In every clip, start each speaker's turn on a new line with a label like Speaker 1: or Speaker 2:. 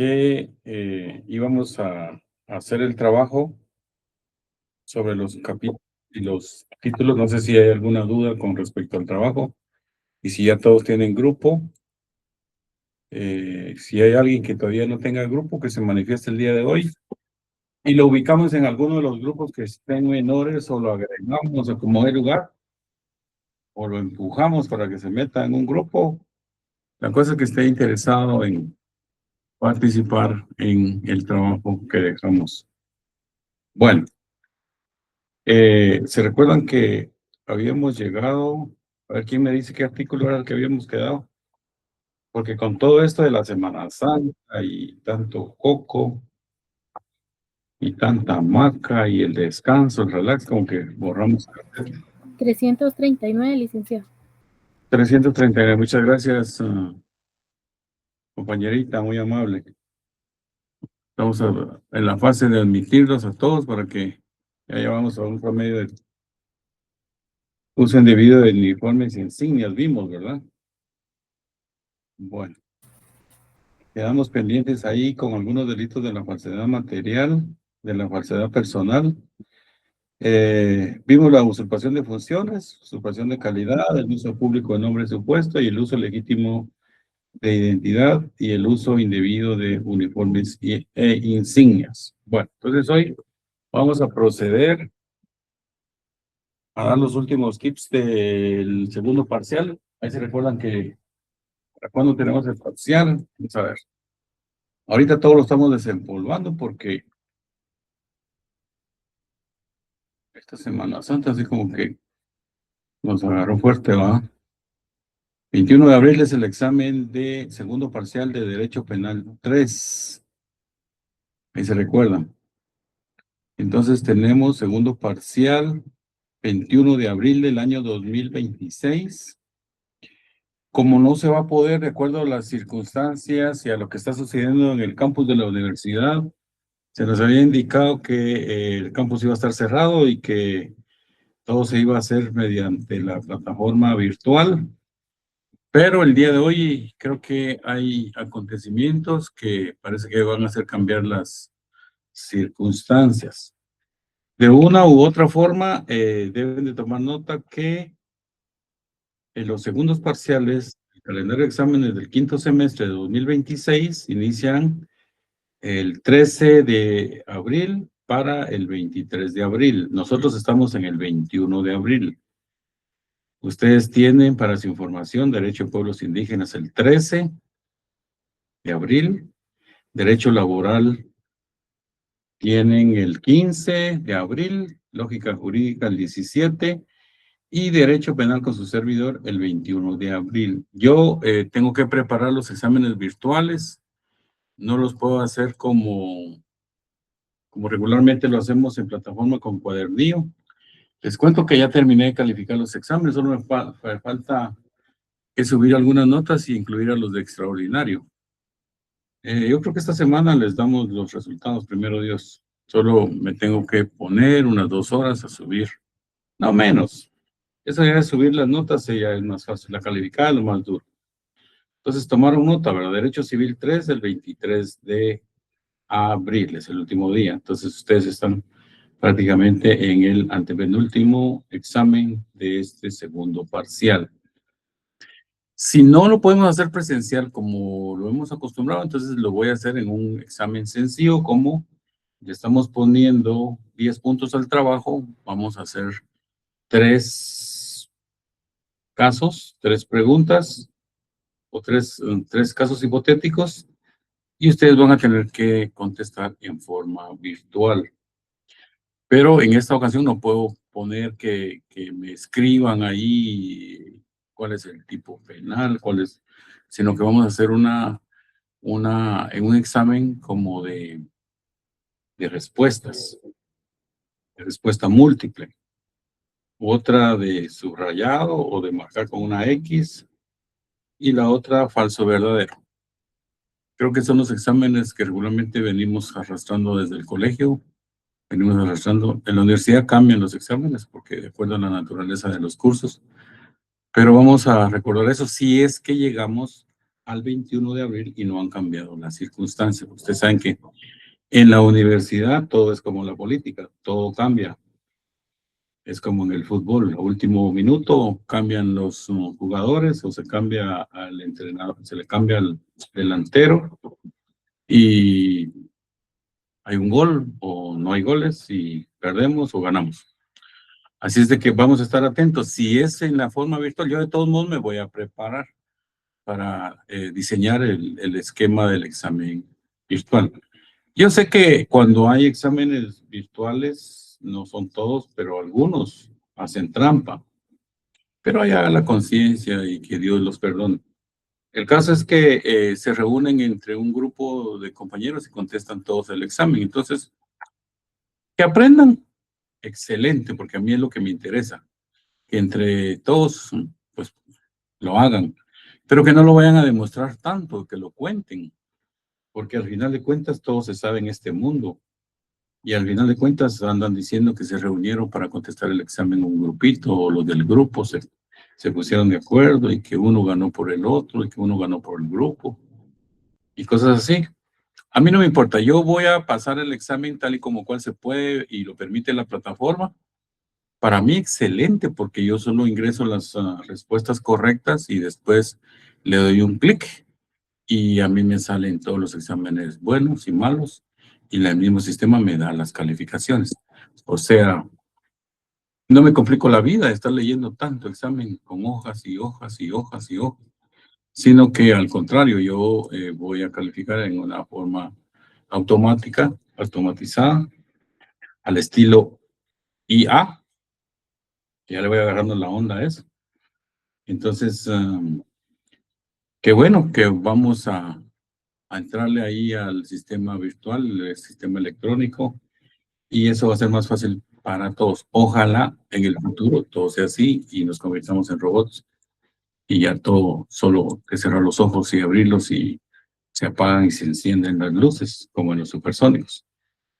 Speaker 1: que íbamos a hacer el trabajo sobre los capítulos y los títulos. No sé si hay alguna duda con respecto al trabajo y si ya todos tienen grupo. Si hay alguien que todavía no tenga grupo, que se manifieste el día de hoy y lo ubicamos en alguno de los grupos que estén menores, o lo agregamos a como el lugar, o lo empujamos para que se meta en un grupo. La cosa es que esté interesado en participar en el trabajo que dejamos. Bueno, ¿se recuerdan que habíamos llegado? A ver, ¿quién me dice qué artículo era el que habíamos quedado? Porque con todo esto de la Semana Santa y tanto coco y tanta hamaca y el descanso, el relax, como que borramos.
Speaker 2: 339, licenciado.
Speaker 1: 339, muchas gracias, compañerita, muy amable. Estamos en la fase de admitirlos a todos para que ya llevamos a un promedio de uso indebido de uniformes y insignias, vimos, ¿verdad? Bueno, quedamos pendientes ahí con algunos delitos de la falsedad material, de la falsedad personal. Vimos la usurpación de funciones, usurpación de calidad, el uso público de nombre supuesto y el uso legítimo de identidad y el uso indebido de uniformes e insignias. Bueno, entonces hoy vamos a proceder a dar los últimos tips del segundo parcial. Ahí se recuerdan que para cuando tenemos el parcial, vamos a ver. Ahorita todo lo estamos desempolvando porque esta Semana Santa así como que nos agarró fuerte, ¿va? 21 de abril es el examen de segundo parcial de Derecho Penal 3. Ahí se recuerdan. Entonces tenemos segundo parcial 21 de abril del año 2026. Como no se va a poder, de acuerdo a las circunstancias y a lo que está sucediendo en el campus de la universidad, se nos había indicado que el campus iba a estar cerrado y que todo se iba a hacer mediante la plataforma virtual. Pero el día de hoy creo que hay acontecimientos que parece que van a hacer cambiar las circunstancias. De una u otra forma, deben de tomar nota que en los segundos parciales, el calendario de exámenes del quinto semestre de 2026 inician el 13 de abril para el 23 de abril. Nosotros estamos en el 21 de abril. Ustedes tienen, para su información, Derecho de Pueblos Indígenas el 13 de abril. Derecho Laboral tienen el 15 de abril. Lógica Jurídica el 17. Y Derecho Penal con su servidor el 21 de abril. Yo tengo que preparar los exámenes virtuales. No los puedo hacer como regularmente lo hacemos en plataforma con cuadernillo. Les cuento que ya terminé de calificar los exámenes. Solo me falta que subir algunas notas y incluir a los de extraordinario. Yo creo que esta semana les damos los resultados, primero Dios. Solo me tengo que poner unas 2 horas a subir. No menos. Eso ya de subir las notas ya es más fácil. La calificada es lo más duro. Entonces tomaron nota, ¿verdad? Derecho Civil 3 el 23 de abril, es el último día. Entonces ustedes están prácticamente en el antepenúltimo examen de este segundo parcial. Si no lo podemos hacer presencial como lo hemos acostumbrado, entonces lo voy a hacer en un examen sencillo, como le estamos poniendo 10 puntos al trabajo. Vamos a hacer 3 casos, 3 preguntas o 3 casos hipotéticos y ustedes van a tener que contestar en forma virtual. Pero en esta ocasión no puedo poner que me escriban ahí cuál es el tipo penal, sino que vamos a hacer en un examen como de respuestas, de respuesta múltiple. Otra de subrayado o de marcar con una X y la otra falso verdadero. Creo que son los exámenes que regularmente venimos arrastrando desde el colegio. Venimos arrastrando. En la universidad cambian los exámenes porque de acuerdo a la naturaleza de los cursos. Pero vamos a recordar eso si es que llegamos al 21 de abril y no han cambiado las circunstancias. Ustedes saben que en la universidad todo es como la política, todo cambia. Es como en el fútbol, a último minuto cambian los jugadores o se cambia al entrenador, se le cambia al delantero y hay un gol o no hay goles y perdemos o ganamos. Así es de que vamos a estar atentos. Si es en la forma virtual, yo de todos modos me voy a preparar para diseñar el esquema del examen virtual. Yo sé que cuando hay exámenes virtuales, no son todos, pero algunos hacen trampa. Pero allá la conciencia y que Dios los perdone. El caso es que se reúnen entre un grupo de compañeros y contestan todos el examen. Entonces, que aprendan, excelente, porque a mí es lo que me interesa. Que entre todos, pues, lo hagan. Pero que no lo vayan a demostrar tanto, que lo cuenten. Porque al final de cuentas todo se sabe en este mundo. Y al final de cuentas andan diciendo que se reunieron para contestar el examen un grupito o los del grupo se pusieron de acuerdo y que uno ganó por el otro y que uno ganó por el grupo y cosas así. A mí no me importa, yo voy a pasar el examen tal y como cual se puede y lo permite la plataforma. Para mí excelente porque yo solo ingreso las respuestas correctas y después le doy un clic y a mí me salen todos los exámenes buenos y malos y el mismo sistema me da las calificaciones. O sea, no me complico la vida de estar leyendo tanto examen con hojas y hojas y hojas y hojas, sino que al contrario, yo voy a calificar en una forma automática, automatizada, al estilo IA, que ya le voy agarrando la onda a eso. Entonces, qué bueno que vamos a entrarle ahí al sistema virtual, el sistema electrónico, y eso va a ser más fácil para todos. Ojalá en el futuro todo sea así y nos convirtamos en robots y ya todo, solo que cerrar los ojos y abrirlos y se apagan y se encienden las luces, como en los supersónicos.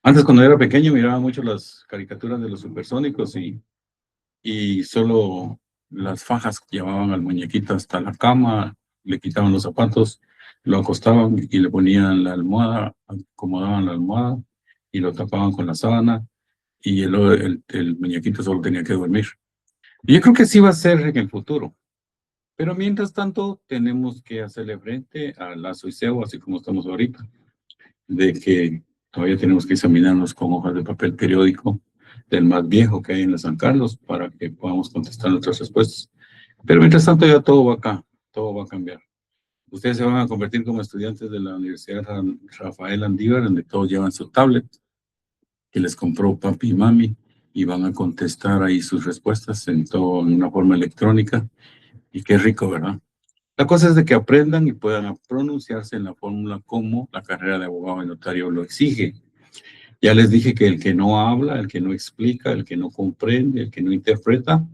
Speaker 1: Antes, cuando era pequeño, miraba mucho las caricaturas de los supersónicos y solo las fajas llevaban al muñequito hasta la cama, le quitaban los zapatos, lo acostaban y le ponían la almohada, acomodaban la almohada y lo tapaban con la sábana y el muñequito solo tenía que dormir. Y yo creo que sí va a ser en el futuro. Pero mientras tanto, tenemos que hacerle frente al lazo y cebo, así como estamos ahorita, de que todavía tenemos que examinarnos con hojas de papel periódico del más viejo que hay en la San Carlos para que podamos contestar nuestras respuestas. Pero mientras tanto ya todo va acá, todo va a cambiar. Ustedes se van a convertir como estudiantes de la Universidad Rafael Andívar, donde todos llevan su tablet, que les compró papi y mami, y van a contestar ahí sus respuestas en todo, en una forma electrónica. Y qué rico, ¿verdad? La cosa es de que aprendan y puedan pronunciarse en la fórmula como la carrera de abogado y notario lo exige. Ya les dije que el que no habla, el que no explica, el que no comprende, el que no interpreta,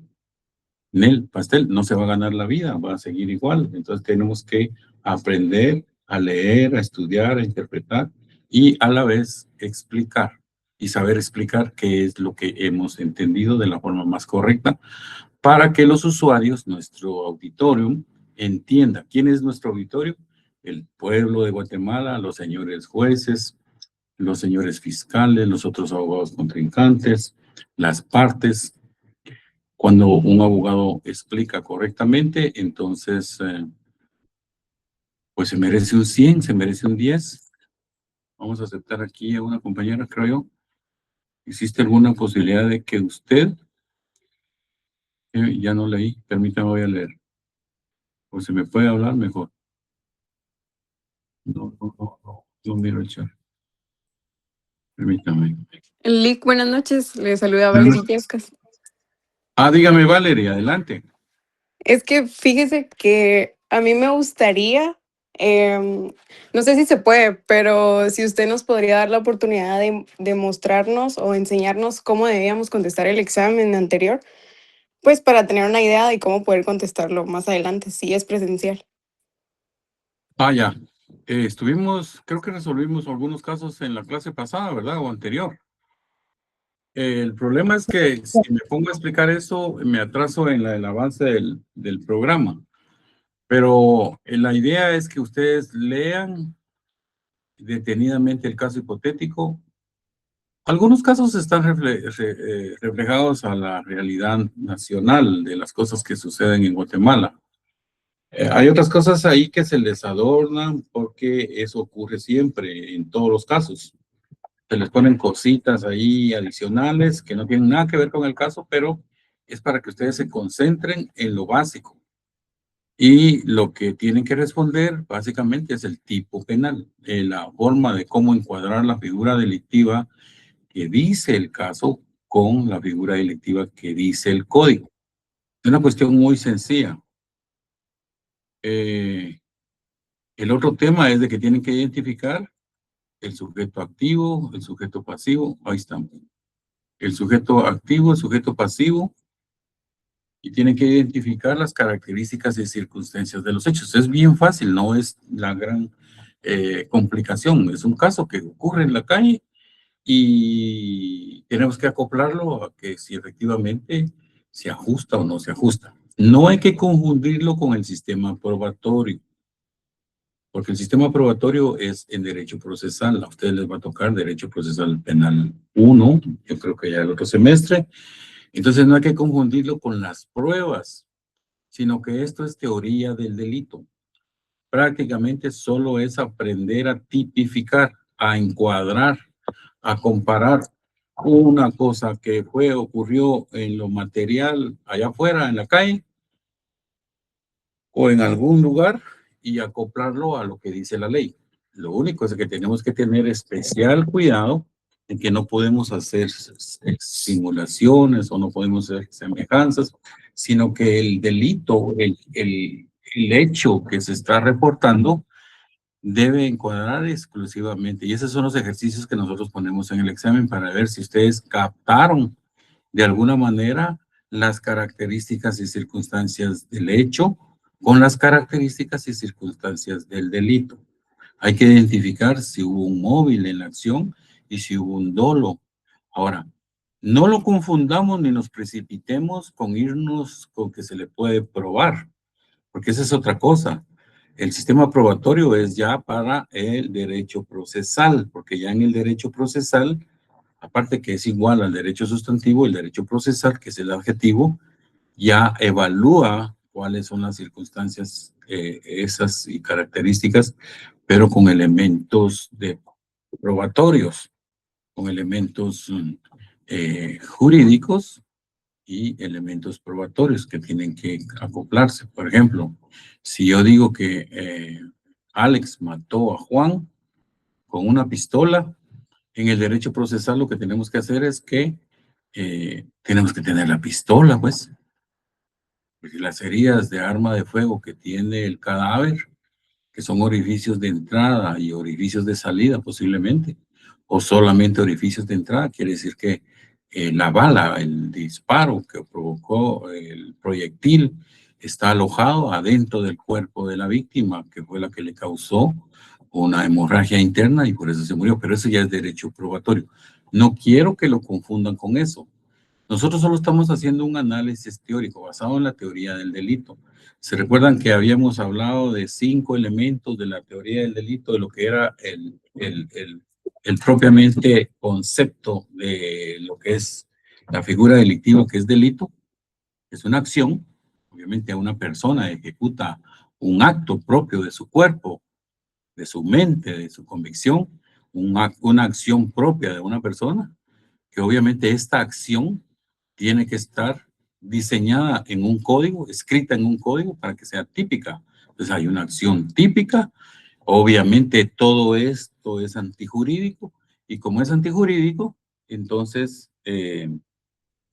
Speaker 1: en el pastel no se va a ganar la vida, va a seguir igual. Entonces tenemos que aprender a leer, a estudiar, a interpretar y a la vez explicar y saber explicar qué es lo que hemos entendido de la forma más correcta para que los usuarios, nuestro auditorium, entienda quién es nuestro auditorio, el pueblo de Guatemala, los señores jueces, los señores fiscales, los otros abogados contrincantes, las partes. Cuando un abogado explica correctamente, entonces, pues se merece un 100, se merece un 10. Vamos a aceptar aquí a una compañera, creo yo. ¿Existe alguna posibilidad de que usted, ya no leí, permítame, voy a leer, o se me puede hablar mejor? No miro el chat. Permítame.
Speaker 2: Lick, buenas noches. Le saluda Valeria Yescas.
Speaker 1: Dígame, Valeria, adelante.
Speaker 2: Es que fíjese que a mí me gustaría, no sé si se puede, pero si usted nos podría dar la oportunidad de mostrarnos o enseñarnos cómo debíamos contestar el examen anterior, pues para tener una idea de cómo poder contestarlo más adelante, si es presencial.
Speaker 1: Ya. Estuvimos, creo que resolvimos algunos casos en la clase pasada, ¿verdad? O anterior. El problema es que si me pongo a explicar eso, me atraso en el avance del programa. Pero la idea es que ustedes lean detenidamente el caso hipotético. Algunos casos están reflejados a la realidad nacional de las cosas que suceden en Guatemala. Hay otras cosas ahí que se les adornan porque eso ocurre siempre en todos los casos. Se les ponen cositas ahí adicionales que no tienen nada que ver con el caso, pero es para que ustedes se concentren en lo básico. Y lo que tienen que responder básicamente es el tipo penal, la forma de cómo encuadrar la figura delictiva que dice el caso con la figura delictiva que dice el código. Es una cuestión muy sencilla. El otro tema es de que tienen que identificar el sujeto activo, el sujeto pasivo. Ahí están. El sujeto activo, el sujeto pasivo, y tienen que identificar las características y circunstancias de los hechos. Es bien fácil, no es la gran complicación. Es un caso que ocurre en la calle y tenemos que acoplarlo a que si efectivamente se ajusta o no se ajusta. No hay que confundirlo con el sistema probatorio, porque el sistema probatorio es en derecho procesal. A ustedes les va a tocar derecho procesal penal 1, yo creo que ya el otro semestre. Entonces no hay que confundirlo con las pruebas, sino que esto es teoría del delito. Prácticamente solo es aprender a tipificar, a encuadrar, a comparar una cosa que ocurrió en lo material allá afuera, en la calle, o en algún lugar, y acoplarlo a lo que dice la ley. Lo único es que tenemos que tener especial cuidado en que no podemos hacer simulaciones o no podemos hacer semejanzas, sino que el delito, el hecho que se está reportando debe encuadrar exclusivamente. Y esos son los ejercicios que nosotros ponemos en el examen para ver si ustedes captaron de alguna manera las características y circunstancias del hecho con las características y circunstancias del delito. Hay que identificar si hubo un móvil en la acción y si hubo un dolo. Ahora, no lo confundamos ni nos precipitemos con irnos con que se le puede probar, porque esa es otra cosa. El sistema probatorio es ya para el derecho procesal, porque ya en el derecho procesal, aparte que es igual al derecho sustantivo, el derecho procesal, que es el adjetivo, ya evalúa cuáles son las circunstancias, esas y características, pero con elementos probatorios, con elementos jurídicos y elementos probatorios que tienen que acoplarse. Por ejemplo, si yo digo que Alex mató a Juan con una pistola, en el derecho procesal lo que tenemos que hacer es que tenemos que tener la pistola, pues, porque las heridas de arma de fuego que tiene el cadáver, que son orificios de entrada y orificios de salida posiblemente, o solamente orificios de entrada, quiere decir que la bala, el disparo que provocó el proyectil, está alojado adentro del cuerpo de la víctima, que fue la que le causó una hemorragia interna y por eso se murió, pero eso ya es derecho probatorio. No quiero que lo confundan con eso. Nosotros solo estamos haciendo un análisis teórico basado en la teoría del delito. ¿Se recuerdan que habíamos hablado de 5 elementos de la teoría del delito, de lo que era el propiamente concepto de lo que es la figura delictiva, que es delito? Es una acción, obviamente a una persona ejecuta un acto propio de su cuerpo, de su mente, de su convicción, una acción propia de una persona, que obviamente esta acción tiene que estar diseñada en un código, escrita en un código para que sea típica. Entonces hay una acción típica, obviamente todo esto es antijurídico y como es antijurídico, entonces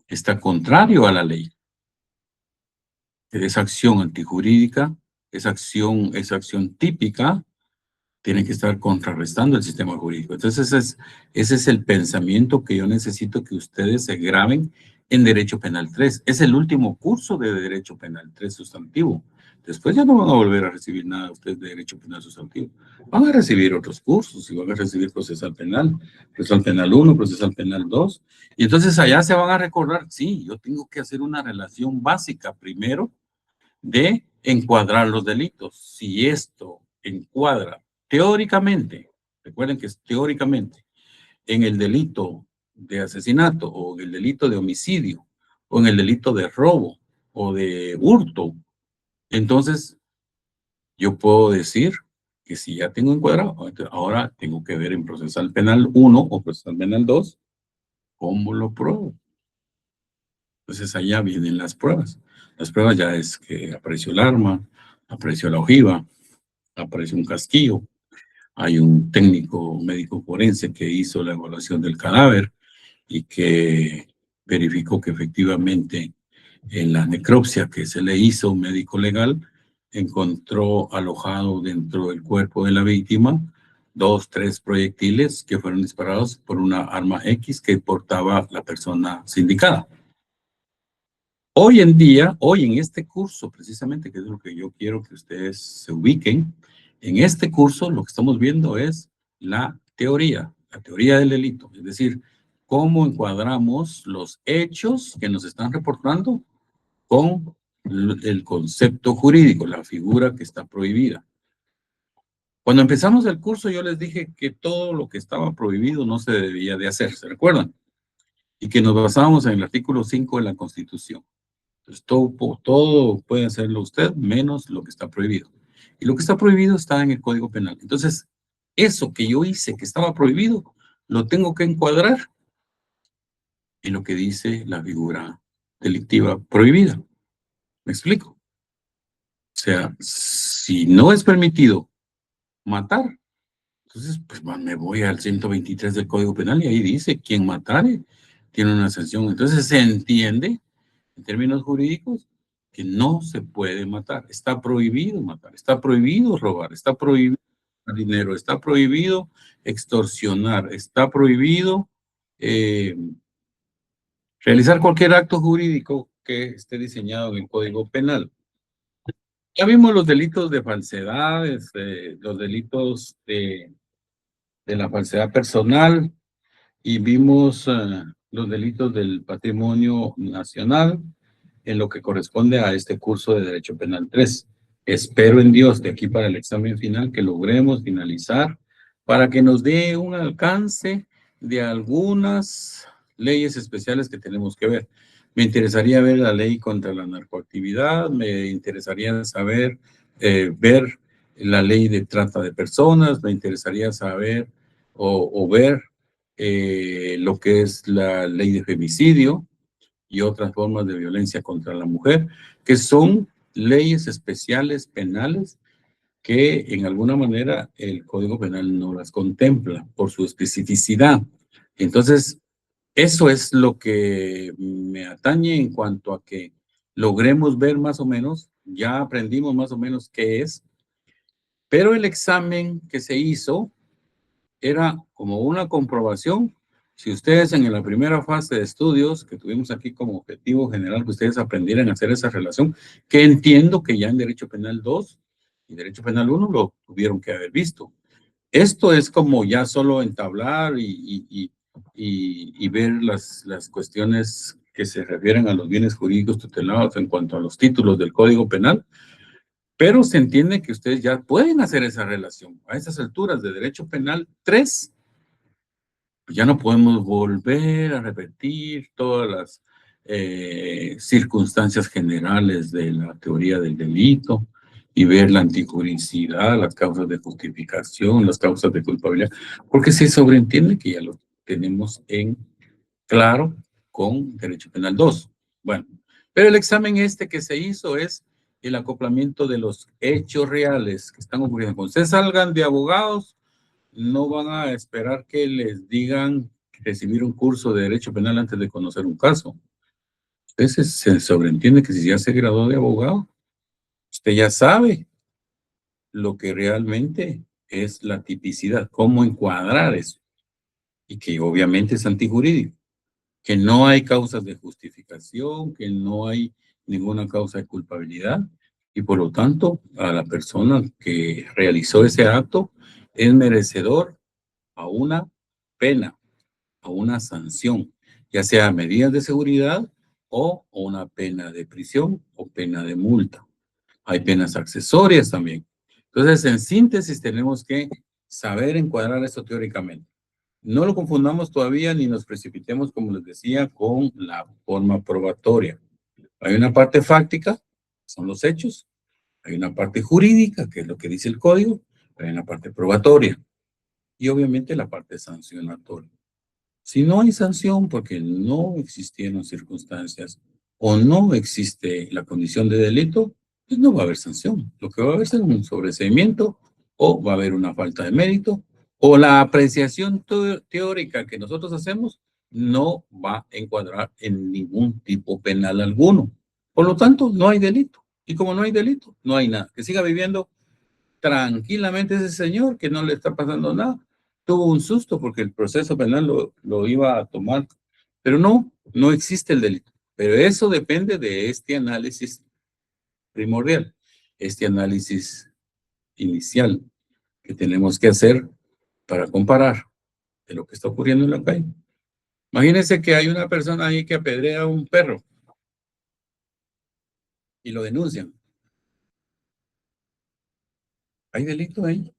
Speaker 1: está contrario a la ley. Esa acción antijurídica, esa acción típica, tiene que estar contrarrestando el sistema jurídico. Entonces, ese es el pensamiento que yo necesito que ustedes se graben en Derecho Penal 3. Es el último curso de Derecho Penal 3 sustantivo. Después ya no van a volver a recibir nada ustedes de Derecho Penal sustantivo. Van a recibir otros cursos y van a recibir Procesal Penal 1, Procesal Penal 2. Y entonces allá se van a recordar, sí, yo tengo que hacer una relación básica primero de encuadrar los delitos. Si esto encuadra teóricamente, recuerden que es teóricamente, en el delito de asesinato o en el delito de homicidio o en el delito de robo o de hurto, entonces yo puedo decir que si ya tengo encuadrado, ahora tengo que ver en procesal penal 1 o procesal penal 2 cómo lo pruebo. Entonces allá vienen las pruebas. Las pruebas ya es que apareció el arma, apareció la ojiva, apareció un casquillo, hay un técnico médico forense que hizo la evaluación del cadáver y que verificó que efectivamente en la necropsia que se le hizo un médico legal encontró alojado dentro del cuerpo de la víctima 2, 3 proyectiles que fueron disparados por una arma X que portaba la persona sindicada. Hoy en día, hoy en este curso, precisamente, que es lo que yo quiero que ustedes se ubiquen, en este curso lo que estamos viendo es la teoría del delito, es decir, cómo encuadramos los hechos que nos están reportando con el concepto jurídico, la figura que está prohibida. Cuando empezamos el curso yo les dije que todo lo que estaba prohibido no se debía de hacer, ¿se recuerdan? Y que nos basábamos en el artículo 5 de la Constitución. Entonces, todo puede hacerlo usted, menos lo que está prohibido. Y lo que está prohibido está en el Código Penal. Entonces, eso que yo hice que estaba prohibido, lo tengo que encuadrar en lo que dice la figura delictiva prohibida. ¿Me explico? O sea, si no es permitido matar, entonces pues me voy al 123 del Código Penal y ahí dice, quien matare tiene una sanción. Entonces se entiende en términos jurídicos, que no se puede matar. Está prohibido matar, está prohibido robar, está prohibido dinero, está prohibido extorsionar, está prohibido realizar cualquier acto jurídico que esté diseñado en el Código Penal. Ya vimos los delitos de falsedades, los delitos de la falsedad personal y vimos los delitos del patrimonio nacional en lo que corresponde a este curso de Derecho Penal 3. Espero en Dios de aquí para el examen final que logremos finalizar para que nos dé un alcance de algunas leyes especiales que tenemos que ver. Me interesaría ver la ley contra la narcoactividad, me interesaría saber, ver la ley de trata de personas, me interesaría saber o ver lo que es la ley de femicidio y otras formas de violencia contra la mujer, que son leyes especiales penales que en alguna manera el Código Penal no las contempla por su especificidad. Entonces, eso es lo que me atañe en cuanto a que logremos ver más o menos, ya aprendimos más o menos qué es, pero el examen que se hizo era como una comprobación. Si ustedes en la primera fase de estudios que tuvimos aquí como objetivo general, que ustedes aprendieran a hacer esa relación, que entiendo que ya en Derecho Penal 2 y Derecho Penal 1 lo tuvieron que haber visto. Esto es como ya solo entablar y ver las cuestiones que se refieren a los bienes jurídicos tutelados en cuanto a los títulos del Código Penal, pero se entiende que ustedes ya pueden hacer esa relación. A esas alturas de Derecho Penal 3, pues ya no podemos volver a repetir todas las circunstancias generales de la teoría del delito y ver la antijuricidad, las causas de justificación, las causas de culpabilidad, porque se sobreentiende que ya lo tenemos en claro con Derecho Penal 2. Bueno, pero el examen este que se hizo es el acoplamiento de los hechos reales que están ocurriendo. Cuando ustedes salgan de abogados, no van a esperar que les digan recibir un curso de Derecho Penal antes de conocer un caso. Entonces se sobreentiende que si ya se graduó de abogado, usted ya sabe lo que realmente es la tipicidad, cómo encuadrar eso, y que obviamente es antijurídico, que no hay causas de justificación, que no hay ninguna causa de culpabilidad, y por lo tanto a la persona que realizó ese acto es merecedor a una pena, a una sanción, ya sea medidas de seguridad o una pena de prisión o pena de multa. hay penas accesorias también. Entonces, en síntesis, tenemos que saber encuadrar esto teóricamente. No lo confundamos todavía ni nos precipitemos, como les decía, con la forma probatoria. Hay una parte fáctica, son los hechos. Hay una parte jurídica, que es lo que dice el código. Hay una parte probatoria. Y obviamente la parte sancionatoria. Si no hay sanción porque no existieron circunstancias o no existe la condición de delito, pues no va a haber sanción. Lo que va a haber es un sobreseimiento o va a haber una falta de mérito o la apreciación teórica que nosotros hacemos no va a encuadrar en ningún tipo penal alguno. Por lo tanto, no hay delito. Y como no hay delito, no hay nada. Que siga viviendo tranquilamente ese señor, que no le está pasando nada. Tuvo un susto porque el proceso penal lo iba a tomar, pero no existe el delito. Pero eso depende de este análisis primordial, este análisis inicial que tenemos que hacer para comparar de lo que está ocurriendo en la calle. Imagínense que hay una persona ahí que apedrea a un perro y lo denuncian. ¿Hay delito ahí?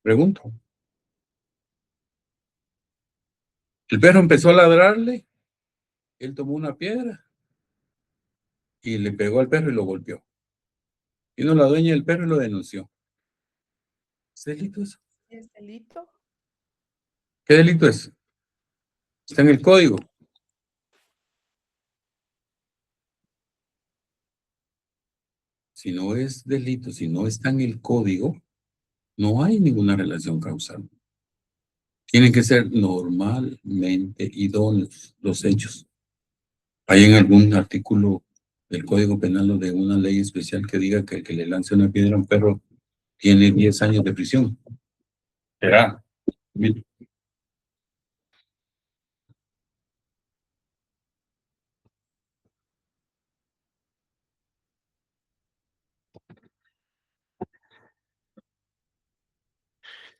Speaker 1: Pregunto. El perro empezó a ladrarle, él tomó una piedra y le pegó al perro y lo golpeó. Vino la dueña del perro y lo denunció. ¿Es delito eso?
Speaker 2: ¿Es delito?
Speaker 1: ¿Qué delito es? Está en el código. Si no es delito, si no está en el código, no hay ninguna relación causal. Tienen que ser normalmente idóneos los hechos. ¿Hay en algún artículo del Código Penal o de una ley especial que diga que el que le lance una piedra a un perro tiene 10 años de prisión? ¿Será?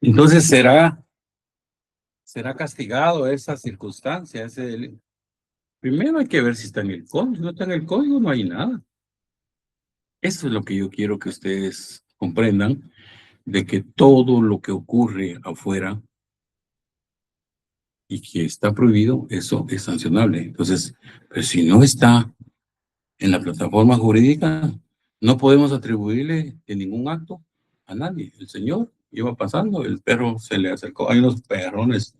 Speaker 1: Entonces, ¿será castigado esa circunstancia, ese delito? Primero hay que ver si está en el código. Si no está en el código, no hay nada. Eso es lo que yo quiero que ustedes comprendan, de que todo lo que ocurre afuera y que está prohibido, eso es sancionable. Entonces, pues si no está en la plataforma jurídica, no podemos atribuirle en ningún acto a nadie. El señor iba pasando, el perro se le acercó. Hay unos perrones.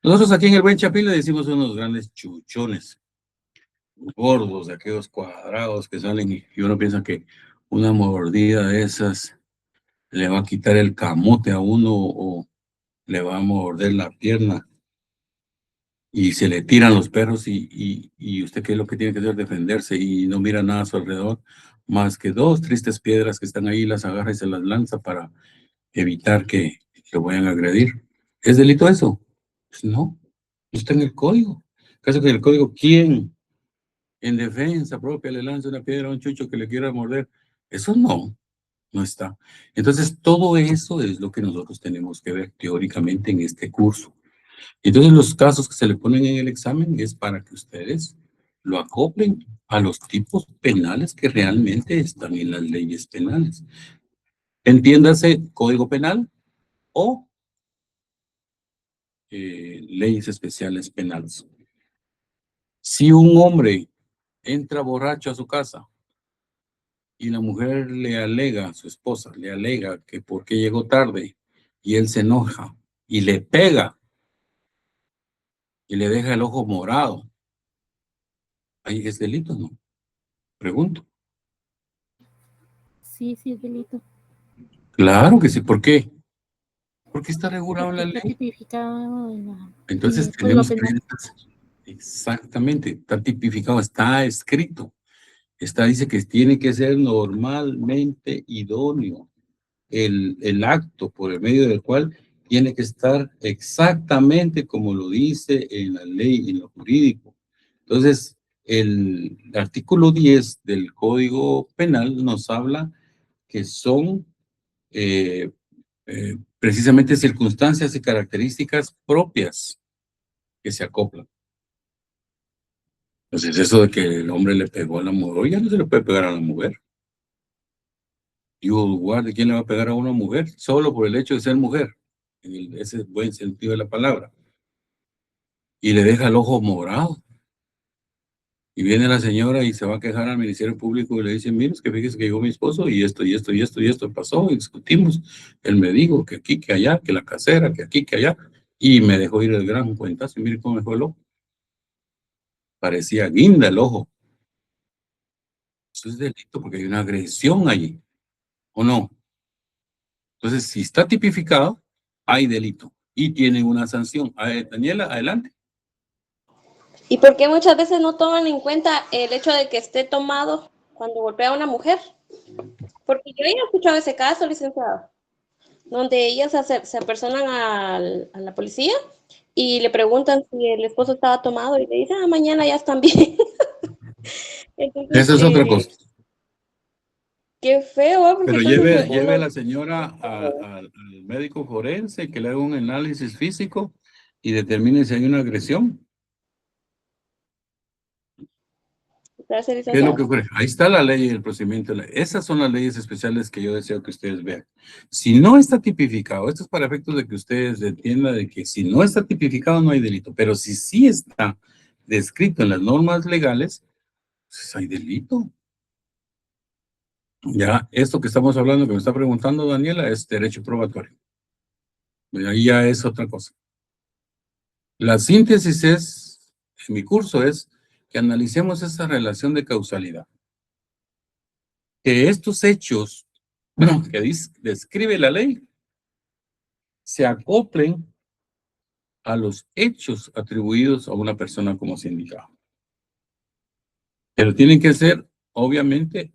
Speaker 1: Nosotros aquí en el Buen Chapín le decimos unos grandes chuchones, gordos, de aquellos cuadrados que salen y uno piensa que una mordida de esas le va a quitar el camote a uno o le va a morder la pierna y se le tiran los perros y usted qué es lo que tiene que hacer, defenderse y no mira nada a su alrededor más que dos tristes piedras que están ahí, las agarra y se las lanza para evitar que lo vayan a agredir. ¿Es delito eso? Pues no está en el código. ¿Caso que en el código quién en defensa propia le lanza una piedra a un chucho que le quiera morder? Eso no está. Entonces, todo eso es lo que nosotros tenemos que ver teóricamente en este curso. Entonces, los casos que se le ponen en el examen es para que ustedes lo acoplen a los tipos penales que realmente están en las leyes penales. Entiéndase, Código Penal o leyes especiales penales. Si un hombre entra borracho a su casa y la mujer le alega, su esposa le alega que por qué llegó tarde y él se enoja y le pega y le deja el ojo morado, ¿ahí es delito, no? Pregunto.
Speaker 3: Sí, sí es delito.
Speaker 1: Claro que sí, ¿por qué? Porque está regulado en
Speaker 3: Porque
Speaker 1: la
Speaker 3: está
Speaker 1: ley.
Speaker 3: tipificado en
Speaker 1: Entonces
Speaker 3: el Código
Speaker 1: tenemos que
Speaker 3: Penal.
Speaker 1: ver, exactamente, está tipificado, está escrito. Dice que tiene que ser normalmente idóneo el acto por el medio del cual tiene que estar exactamente como lo dice en la ley, en lo jurídico. Entonces, el artículo 10 del Código Penal nos habla que son precisamente circunstancias y características propias que se acoplan. Entonces, eso de que el hombre le pegó a la mujer, ya no se le puede pegar a la mujer. Dios guarde, ¿quién le va a pegar a una mujer? Solo por el hecho de ser mujer, en ese buen sentido de la palabra. Y le deja el ojo morado. Y viene la señora y se va a quejar al Ministerio Público y le dice, mire, es que fíjese que llegó mi esposo y esto, y esto, y esto, y esto pasó, y discutimos. Él me dijo que aquí, que allá, que la casera, que aquí, que allá, y me dejó ir el gran cuentazo, y mire cómo me fue el ojo. Parecía guinda el ojo. Eso es delito porque hay una agresión allí, ¿o no? Entonces, si está tipificado, hay delito y tiene una sanción. Daniela, adelante.
Speaker 4: ¿Y por qué muchas veces no toman en cuenta el hecho de que esté tomado cuando golpea a una mujer? Porque yo ya he escuchado ese caso, licenciado, donde ellas se apersonan a la policía y le preguntan si el esposo estaba tomado y le dicen, mañana ya están bien. Entonces,
Speaker 1: Esa es otra cosa.
Speaker 4: qué feo, ¿eh? Porque
Speaker 1: Pero
Speaker 4: entonces
Speaker 1: lleve a la señora al médico forense que le haga un análisis físico y determine si hay una agresión.
Speaker 4: Gracias,
Speaker 1: ¿Qué es lo que
Speaker 4: licenciado.
Speaker 1: ocurre? Ahí está la ley y el procedimiento. Esas son las leyes especiales que yo deseo que ustedes vean. Si no está tipificado, esto es para efectos de que ustedes entiendan de que si no está tipificado no hay delito, pero si sí está descrito en las normas legales, pues hay delito. Ya, esto que estamos hablando, que me está preguntando Daniela, es derecho probatorio. Ahí ya es otra cosa. La síntesis es, en mi curso, es que analicemos esa relación de causalidad. Que estos hechos que describe la ley se acoplen a los hechos atribuidos a una persona como sindicado. Pero tienen que ser, obviamente,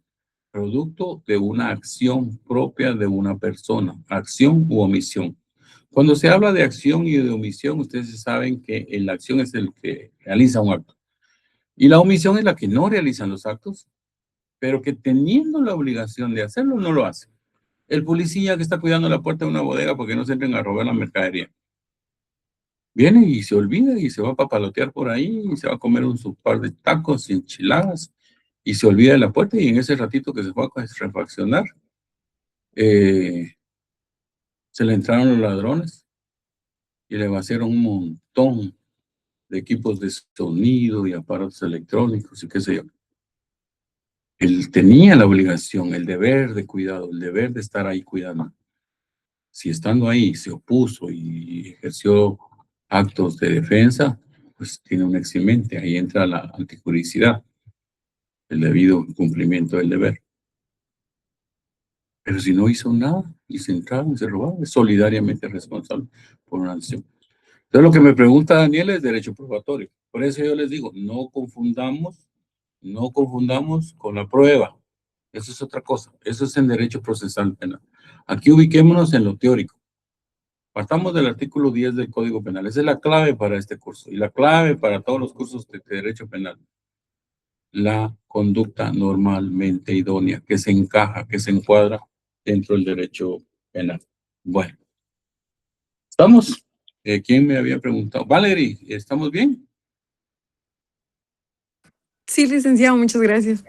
Speaker 1: producto de una acción propia de una persona, acción u omisión. Cuando se habla de acción y de omisión, ustedes saben que la acción es el que realiza un acto. Y la omisión es la que no realizan los actos, pero que teniendo la obligación de hacerlo, no lo hace. El policía que está cuidando la puerta de una bodega porque no se entren a robar la mercadería. Viene y se olvida y se va a papalotear por ahí y se va a comer su par de tacos y enchiladas y se olvida de la puerta y en ese ratito que se fue a refaccionar, se le entraron los ladrones y le vaciaron un montón de equipos de sonido y aparatos electrónicos y qué sé yo. Él tenía la obligación, el deber de cuidado, el deber de estar ahí cuidando. Si estando ahí se opuso y ejerció actos de defensa, pues tiene un eximente. Ahí entra la antijudicidad, el debido cumplimiento del deber. Pero si no hizo nada y se entraron y se robaron, es solidariamente responsable por una acción. Entonces lo que me pregunta Daniel es derecho probatorio. Por eso yo les digo, no confundamos con la prueba. Eso es otra cosa. Eso es en derecho procesal penal. Aquí ubiquémonos en lo teórico. Partamos del artículo 10 del Código Penal. Esa es la clave para este curso y la clave para todos los cursos de derecho penal. La conducta normalmente idónea, que se encaja, que se encuadra dentro del derecho penal. Bueno, ¿estamos? ¿Quién me había preguntado? Valerie, ¿estamos bien?
Speaker 2: Sí, licenciado, muchas gracias.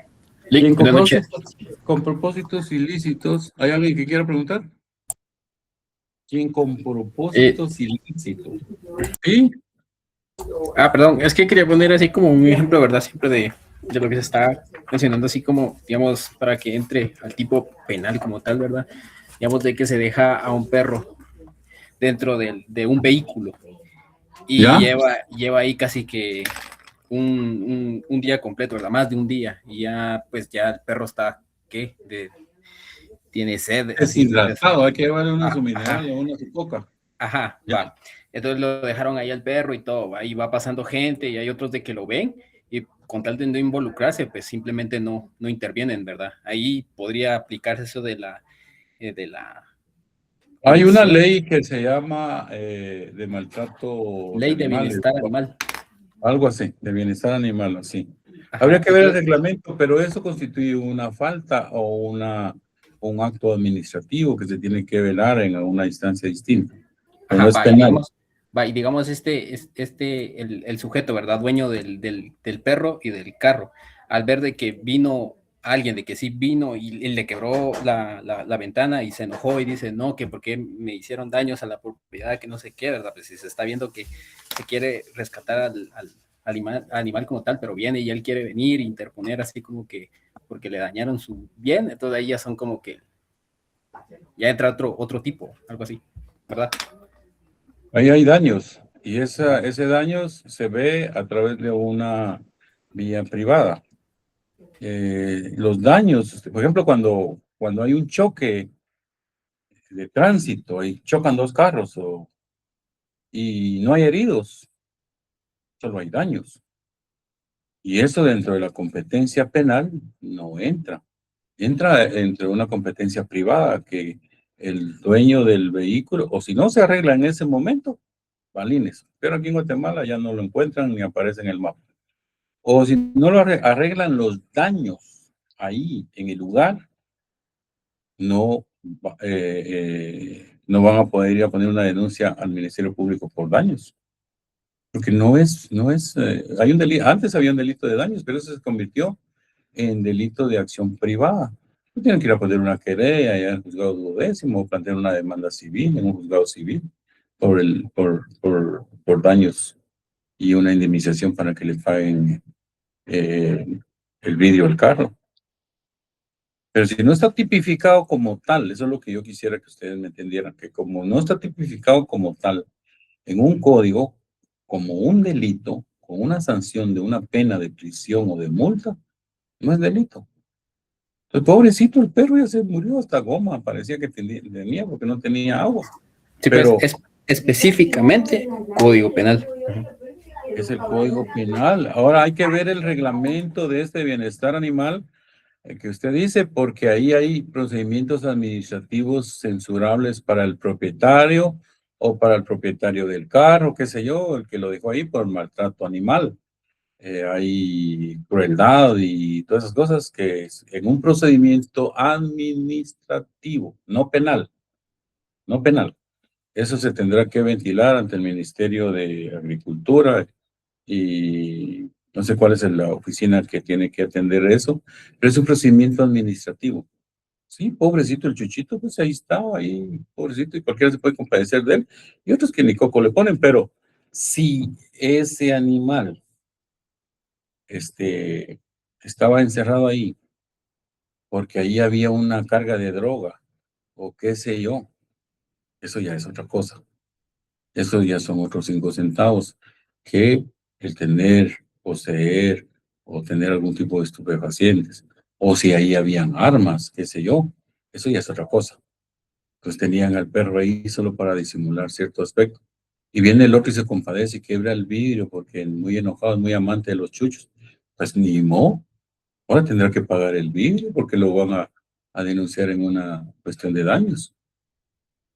Speaker 1: Bien,
Speaker 5: Buenas noches.
Speaker 1: con propósitos ilícitos, ¿hay alguien que quiera preguntar? ¿Quién con propósitos ilícitos? ¿Sí?
Speaker 5: Perdón, es que quería poner así como un ejemplo, ¿verdad? Siempre de lo que se está mencionando, así como, digamos, para que entre al tipo penal como tal, ¿verdad? Digamos, de que se deja a un perro dentro de un vehículo y
Speaker 1: ¿Ya?
Speaker 5: lleva ahí casi que un día completo, ¿verdad? Más de un día, y ya, pues ya el perro está, ¿qué? Tiene sed.
Speaker 1: Deshidratado, hay que llevarle una
Speaker 5: Ajá.
Speaker 1: su mineral o una su coca.
Speaker 5: Ajá,
Speaker 1: Ya.
Speaker 5: va. Entonces lo dejaron ahí al perro y todo, va. Y va pasando gente y hay otros de que lo ven y con tal de no involucrarse, pues simplemente no intervienen, ¿verdad? Ahí podría aplicarse eso de la
Speaker 1: Hay una
Speaker 5: omisión,
Speaker 1: ley que se llama de maltrato de
Speaker 5: ley de
Speaker 1: animales,
Speaker 5: bienestar animal.
Speaker 1: algo así, de bienestar animal, así.
Speaker 5: Ajá,
Speaker 1: Habría que ver el
Speaker 5: entonces,
Speaker 1: reglamento, pero eso constituye una falta o un acto administrativo que se tiene que velar en una instancia distinta. Pero no
Speaker 5: ajá,
Speaker 1: es penal.
Speaker 5: y digamos el sujeto, ¿verdad? Dueño del perro y del carro, al ver de que vino alguien de que sí vino y le quebró la ventana y se enojó y dice, no, que por qué me hicieron daños a la propiedad, que no sé qué, ¿verdad? Pues si se está viendo que se quiere rescatar al animal como tal, pero viene y él quiere venir e interponer así como que porque le dañaron su bien, entonces ahí ya son como que ya entra otro tipo, algo así, ¿verdad?
Speaker 1: Ahí hay daños y ese daño se ve a través de una vía privada. Los daños, por ejemplo, cuando hay un choque de tránsito y chocan dos carros y no hay heridos, solo hay daños. Y eso dentro de la competencia penal no entra. Entra entre una competencia privada que el dueño del vehículo, o si no se arregla en ese momento, balines. Pero aquí en Guatemala ya no lo encuentran ni aparece en el mapa. O si no lo arreglan los daños ahí en el lugar, no, no van a poder ir a poner una denuncia al Ministerio Público por daños. Porque hay un delito, antes había un delito de daños, pero eso se convirtió en delito de acción privada. No tienen que ir a poner una querella allá en el juzgado duodécimo o plantear una demanda civil en un juzgado civil por daños y una indemnización para que le paguen el vidrio del carro. Pero si no está tipificado como tal, eso es lo que yo quisiera que ustedes me entendieran, que como no está tipificado como tal en un código, como un delito, con una sanción de una pena de prisión o de multa, no es delito. El pobrecito, el perro ya se murió hasta goma, parecía que tenía porque no tenía agua.
Speaker 5: Sí,
Speaker 1: pero
Speaker 5: pues es específicamente Código Penal.
Speaker 1: es el Código Penal. Ahora hay que ver el reglamento de este bienestar animal que usted dice, porque ahí hay procedimientos administrativos censurables para el propietario o para el propietario del carro, qué sé yo, el que lo dejó ahí por maltrato animal. Hay crueldad y todas esas cosas que en un procedimiento administrativo, no penal, no penal. Eso se tendrá que ventilar ante el Ministerio de Agricultura y no sé cuál es la oficina que tiene que atender eso, pero es un procedimiento administrativo. Sí, pobrecito el Chuchito, pues ahí estaba, ahí, pobrecito, y cualquiera se puede compadecer de él, y otros que ni coco le ponen, pero si ese animal estaba encerrado ahí porque ahí había una carga de droga o qué sé yo, eso ya es otra cosa. Eso ya son otros 5 centavos que el tener, poseer o tener algún tipo de estupefacientes. O si ahí habían armas, qué sé yo, eso ya es otra cosa. Entonces tenían al perro ahí solo para disimular cierto aspecto. Y viene el otro y se compadece y quiebra el vidrio porque muy enojado, muy amante de los chuchos. Pues ni modo. Ahora tendrá que pagar el vidrio porque lo van a denunciar en una cuestión de daños.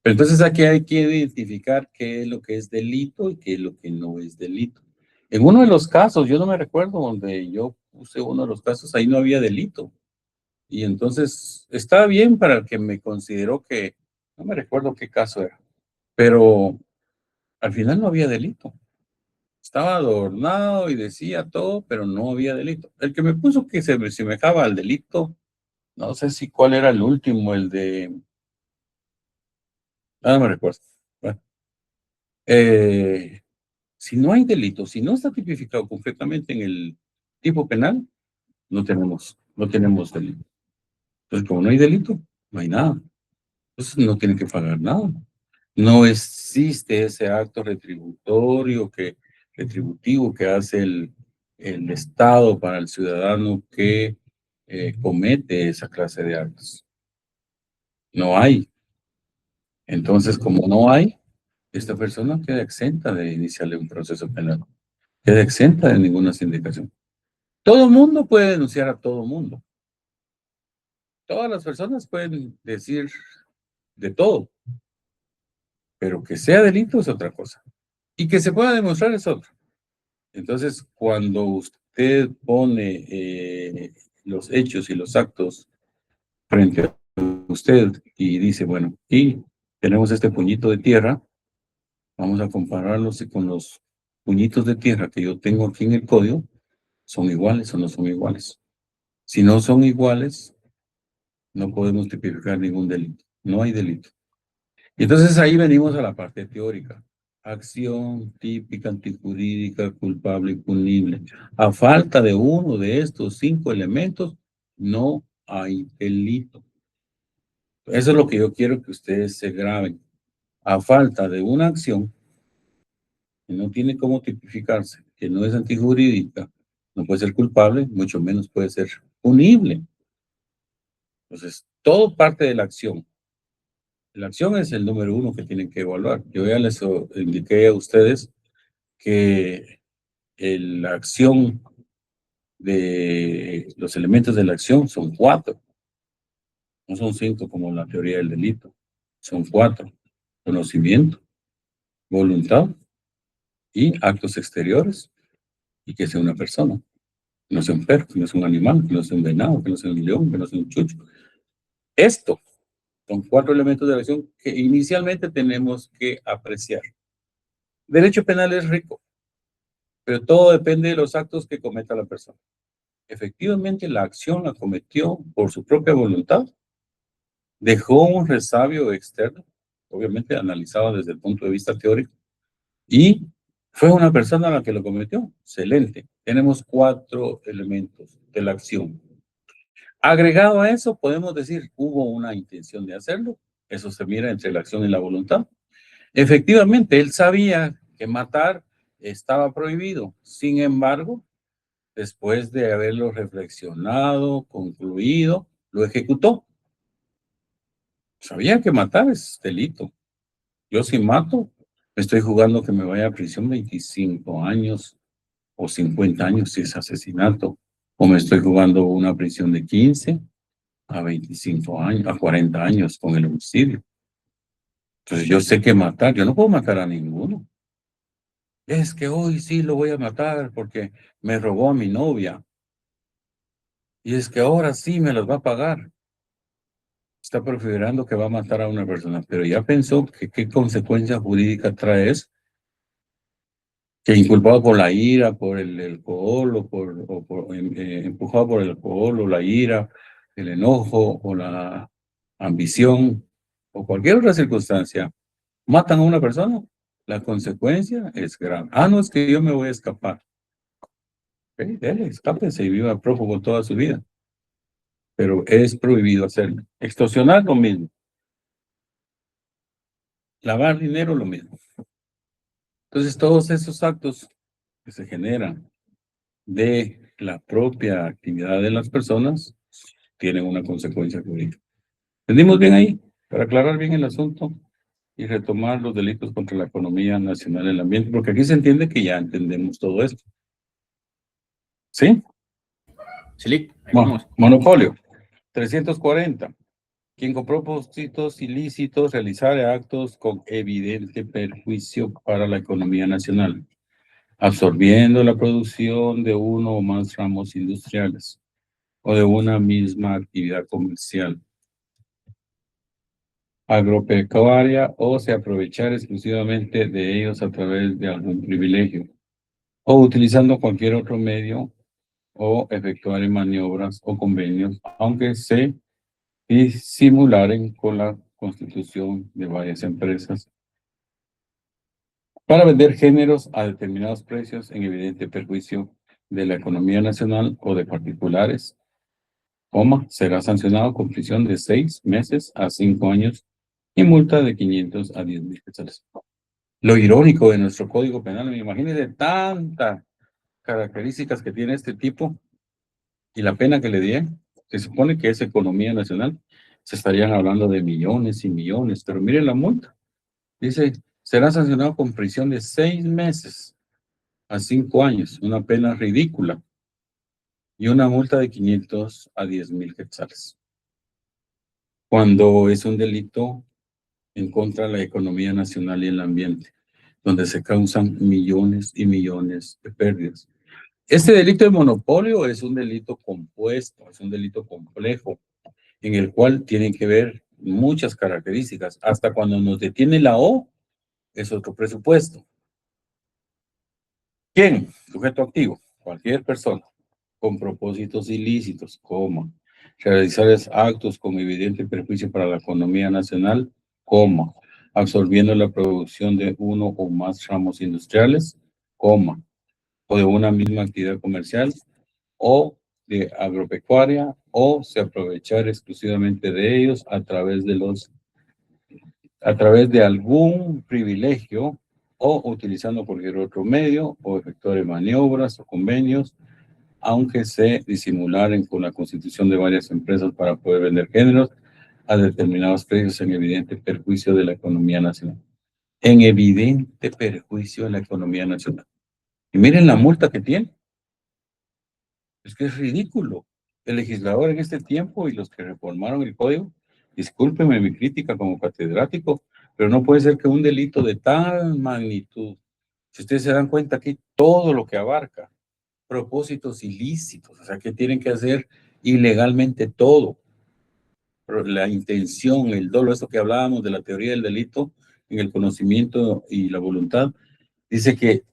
Speaker 1: Pero entonces aquí hay que identificar qué es lo que es delito y qué es lo que no es delito. En uno de los casos, yo no me recuerdo donde yo puse uno de los casos, ahí no había delito. Y entonces está bien para el que me consideró que, no me recuerdo qué caso era, pero al final no había delito. Estaba adornado y decía todo, pero no había delito. El que me puso que se asemejaba al delito, no sé si cuál era el último, el de... No me recuerdo. Bueno, si no hay delito, si no está tipificado completamente en el tipo penal, no tenemos delito. Entonces, como no hay delito, no hay nada. Entonces, no tienen que pagar nada. No existe ese acto retributivo que hace el Estado para el ciudadano que comete esa clase de actos. No hay. Entonces, como no hay, esta persona queda exenta de iniciarle un proceso penal. Queda exenta de ninguna sindicación. Todo el mundo puede denunciar a todo el mundo. Todas las personas pueden decir de todo, pero que sea delito es otra cosa. Y que se pueda demostrar es otra. Entonces, cuando usted pone los hechos y los actos frente a usted y dice, bueno, y tenemos este puñito de tierra, vamos a compararlos con los puñitos de tierra que yo tengo aquí en el código, ¿son iguales o no son iguales? Si no son iguales, no podemos tipificar ningún delito. No hay delito. Y entonces ahí venimos a la parte teórica. Acción típica, antijurídica, culpable y punible. A falta de uno de estos 5 elementos, no hay delito. Eso es lo que yo quiero que ustedes se graben. A falta de una acción que no tiene cómo tipificarse, que no es antijurídica, no puede ser culpable, mucho menos puede ser punible. Entonces, todo parte de la acción. La acción es el número 1 que tienen que evaluar. Yo ya les indiqué a ustedes que la acción de los elementos de la acción son 4. No son 5 como la teoría del delito. Son 4. Conocimiento, voluntad y actos exteriores, y que sea una persona. Que no sea un perro, que no sea un animal, que no sea un venado, que no sea un león, que no sea un chucho. Esto son 4 elementos de la acción que inicialmente tenemos que apreciar. Derecho penal es rico, pero todo depende de los actos que cometa la persona. Efectivamente, la acción la cometió por su propia voluntad, dejó un resabio externo, obviamente analizado desde el punto de vista teórico, y fue una persona la que lo cometió. Excelente. Tenemos 4 elementos de la acción. Agregado a eso, podemos decir, hubo una intención de hacerlo. Eso se mira entre la acción y la voluntad. Efectivamente, él sabía que matar estaba prohibido. Sin embargo, después de haberlo reflexionado, concluido, lo ejecutó. Sabía que matar es delito. Yo si mato, me estoy jugando que me vaya a prisión 25 años o 50 años si es asesinato. O me estoy jugando una prisión de 15 a 25 años, a 40 años con el homicidio. Entonces yo sé que matar, yo no puedo matar a ninguno. Es que hoy sí lo voy a matar porque me robó a mi novia. Y es que ahora sí me las va a pagar. Está prefiriendo que va a matar a una persona, pero ya pensó que qué consecuencia jurídica trae eso. Que inculpado por la ira, por el alcohol, empujado por el alcohol, o la ira, el enojo, o la ambición, o cualquier otra circunstancia, matan a una persona, la consecuencia es grave. Ah, no, es que yo me voy a escapar. Ok, dele, escápese y viva prófugo toda su vida. Pero es prohibido hacerlo. Extorsionar, lo mismo. Lavar dinero, lo mismo. Entonces, todos esos actos que se generan de la propia actividad de las personas tienen una consecuencia jurídica. ¿Entendimos bien ahí? Para aclarar bien el asunto y retomar los delitos contra la economía nacional y el ambiente, porque aquí se entiende que ya entendemos todo esto. ¿Sí?
Speaker 5: Sí, ahí vamos.
Speaker 1: Monopolio. 340. Quien con propósitos ilícitos realizare actos con evidente perjuicio para la economía nacional, absorbiendo la producción de uno o más ramos industriales o de una misma actividad comercial, agropecuaria, o se aprovechar exclusivamente de ellos a través de algún privilegio, o utilizando cualquier otro medio, o efectuar maniobras o convenios, aunque se disimularen con la constitución de varias empresas, para vender géneros a determinados precios en evidente perjuicio de la economía nacional o de particulares, será sancionado con prisión de 6 meses a 5 años y multa de 500 a 10,000 quetzales. Lo irónico de nuestro Código Penal, imagínense tantas características que tiene este tipo y la pena que le dieron. Se supone que es economía nacional, se estarían hablando de millones y millones, pero miren la multa. Dice, será sancionado con prisión de 6 meses a 5 años, una pena ridícula, y una multa de 500 a 10,000 quetzales. Cuando es un delito en contra de la economía nacional y el ambiente, donde se causan millones y millones de pérdidas. Este delito de monopolio es un delito compuesto, es un delito complejo, en el cual tienen que ver muchas características. Hasta cuando nos detiene la O, es otro presupuesto. ¿Quién? Sujeto activo, cualquier persona. con propósitos ilícitos, coma, realizar actos con evidente perjuicio para la economía nacional, coma, absorbiendo la producción de uno o más ramos industriales, coma, o de una misma actividad comercial, o de agropecuaria, o se aprovechar exclusivamente de ellos a través de algún privilegio o utilizando cualquier otro medio o efectuar maniobras o convenios, aunque se disimularen con la constitución de varias empresas para poder vender géneros a determinados precios en evidente perjuicio de la economía nacional. En evidente perjuicio de la economía nacional. Y miren la multa que tiene. Es que es ridículo. El legislador en este tiempo y los que reformaron el código, discúlpeme mi crítica como catedrático, pero no puede ser que un delito de tal magnitud, si ustedes se dan cuenta aquí, todo lo que abarca, propósitos ilícitos, o sea, que tienen que hacer ilegalmente todo. Pero la intención, el dolo, esto que hablábamos de la teoría del delito, en el conocimiento y la voluntad, dice que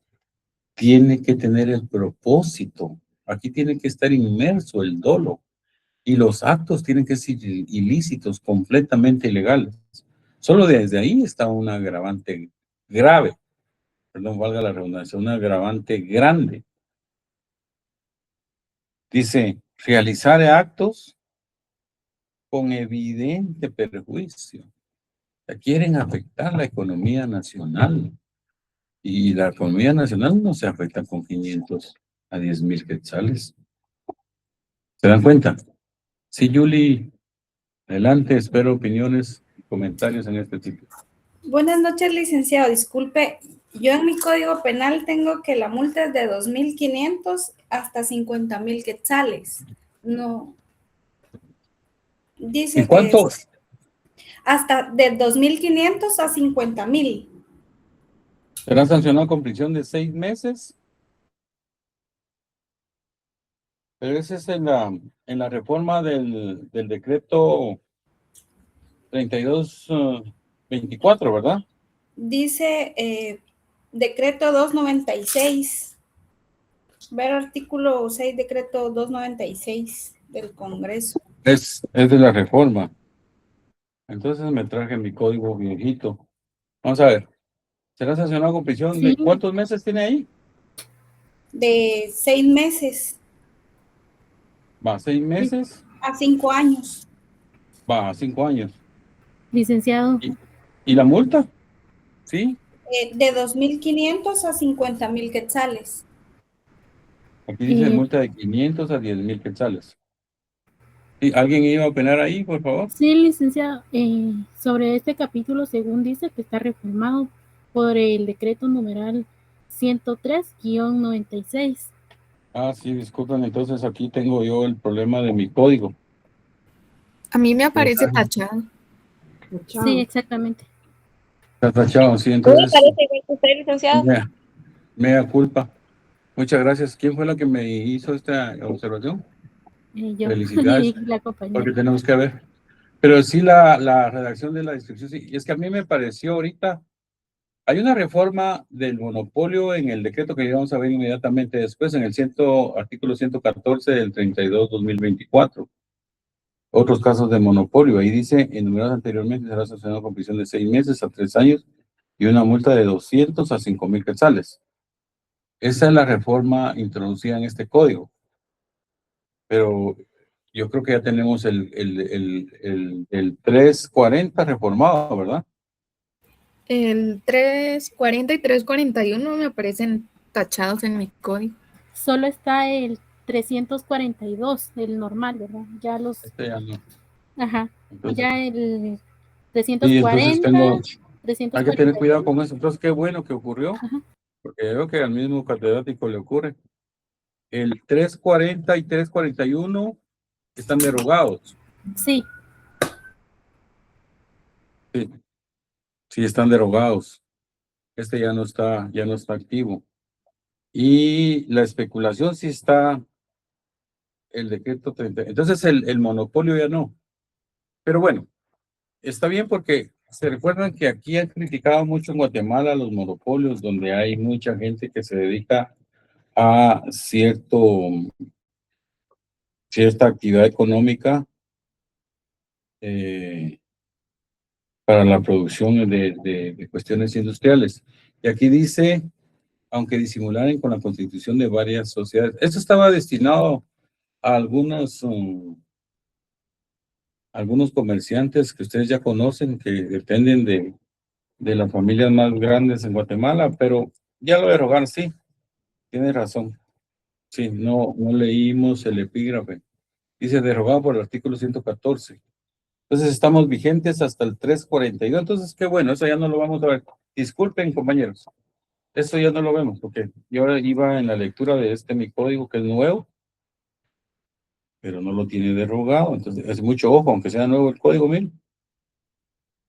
Speaker 1: tiene que tener el propósito. Aquí tiene que estar inmerso el dolo. Y los actos tienen que ser ilícitos, completamente ilegales. Solo desde ahí está un agravante grave. Perdón, valga la redundancia, un agravante grande. Dice, realizar actos con evidente perjuicio. O sea, quieren afectar la economía nacional. Y la economía nacional no se afecta con 500 a 10,000 quetzales. ¿Se dan cuenta? Sí, Julie, adelante, espero opiniones y comentarios en este tipo.
Speaker 6: Buenas noches, licenciado. Disculpe, yo en mi código penal tengo que la multa es de 2,500 hasta 50,000 quetzales. No. Dice
Speaker 1: ¿Y cuánto?
Speaker 6: que hasta de 2,500 a 50,000.
Speaker 1: ¿Será sancionado con prisión de 6 meses? Pero ese es en la reforma del decreto 3224, ¿verdad?
Speaker 6: Dice decreto 296. Ver artículo 6, decreto 296 del Congreso.
Speaker 1: Es de la reforma. Entonces me traje mi código viejito. Vamos a ver. ¿Será sancionado con prisión de
Speaker 3: Sí.
Speaker 1: cuántos meses tiene ahí?
Speaker 6: De 6 meses
Speaker 1: Va, 6 meses.
Speaker 6: a 5 años.
Speaker 1: Va, 5 años.
Speaker 3: Licenciado,
Speaker 1: ¿Y la multa? Sí.
Speaker 6: De 2,500 a 50,000 quetzales.
Speaker 1: Aquí dice
Speaker 3: Eh,
Speaker 1: multa de 500 a 10,000 quetzales. ¿Sí? ¿Alguien iba a opinar ahí, por favor?
Speaker 3: sí, licenciado, sobre este capítulo, según dice que está reformado por el decreto numeral 103-96.
Speaker 1: Ah, sí, disculpen, entonces aquí tengo yo el problema de mi código.
Speaker 2: A mí me aparece
Speaker 1: Mensaje.
Speaker 2: tachado.
Speaker 3: Sí, exactamente.
Speaker 1: Está tachado, sí,
Speaker 4: ¿Qué le
Speaker 1: entonces,
Speaker 4: parece igual que usted, licenciado?
Speaker 1: mea culpa. Muchas gracias. ¿Quién fue la que me hizo esta observación?
Speaker 3: Yo
Speaker 1: Felicidades,
Speaker 3: y la compañera.
Speaker 1: porque tenemos que ver. Pero sí la redacción de la instrucción, sí, y es que a mí me pareció ahorita, hay una reforma del monopolio en el decreto que vamos a ver inmediatamente después, en el artículo 114 del 32/2024. Otros casos de monopolio. Ahí dice, enumerados anteriormente, será sancionado con prisión de 6 meses a 3 años y una multa de 200 a 5,000 quetzales. Esa es la reforma introducida en este código. Pero yo creo que ya tenemos el 340 reformado, ¿verdad?
Speaker 2: El 340 y 341 me aparecen tachados en mi código.
Speaker 3: Solo está el 342, el normal, ¿verdad? Ya los,
Speaker 1: Este ya no.
Speaker 3: ajá,
Speaker 1: Entonces,
Speaker 3: ya el
Speaker 1: sí, entonces
Speaker 3: 340,
Speaker 1: hay que tener cuidado
Speaker 3: 341.
Speaker 1: con eso. Entonces, qué bueno que ocurrió,
Speaker 3: Ajá.
Speaker 1: porque veo que al mismo catedrático le ocurre. El 340 y 341 están derogados.
Speaker 3: Sí,
Speaker 1: Sí, sí están derogados. Este ya no está activo. Y la especulación sí está, el decreto 30. Entonces el monopolio ya no. Pero bueno, está bien porque se recuerdan que aquí han criticado mucho en Guatemala los monopolios, donde hay mucha gente que se dedica a cierto si esta actividad económica para la producción de cuestiones industriales. Y aquí dice, aunque disimularan con la constitución de varias sociedades. Esto estaba destinado a algunos comerciantes que ustedes ya conocen, que dependen de las familias más grandes en Guatemala, pero ya lo derogaron, sí, tiene razón. Sí, no leímos el epígrafe. Dice derogado por el artículo 114. Entonces estamos vigentes hasta el 342. Entonces, qué bueno, eso ya no lo vamos a ver. Disculpen, compañeros. Eso ya no lo vemos, porque yo iba en la lectura de mi código que es nuevo, pero no lo tiene derogado. Entonces, es mucho ojo, aunque sea nuevo el código, miren.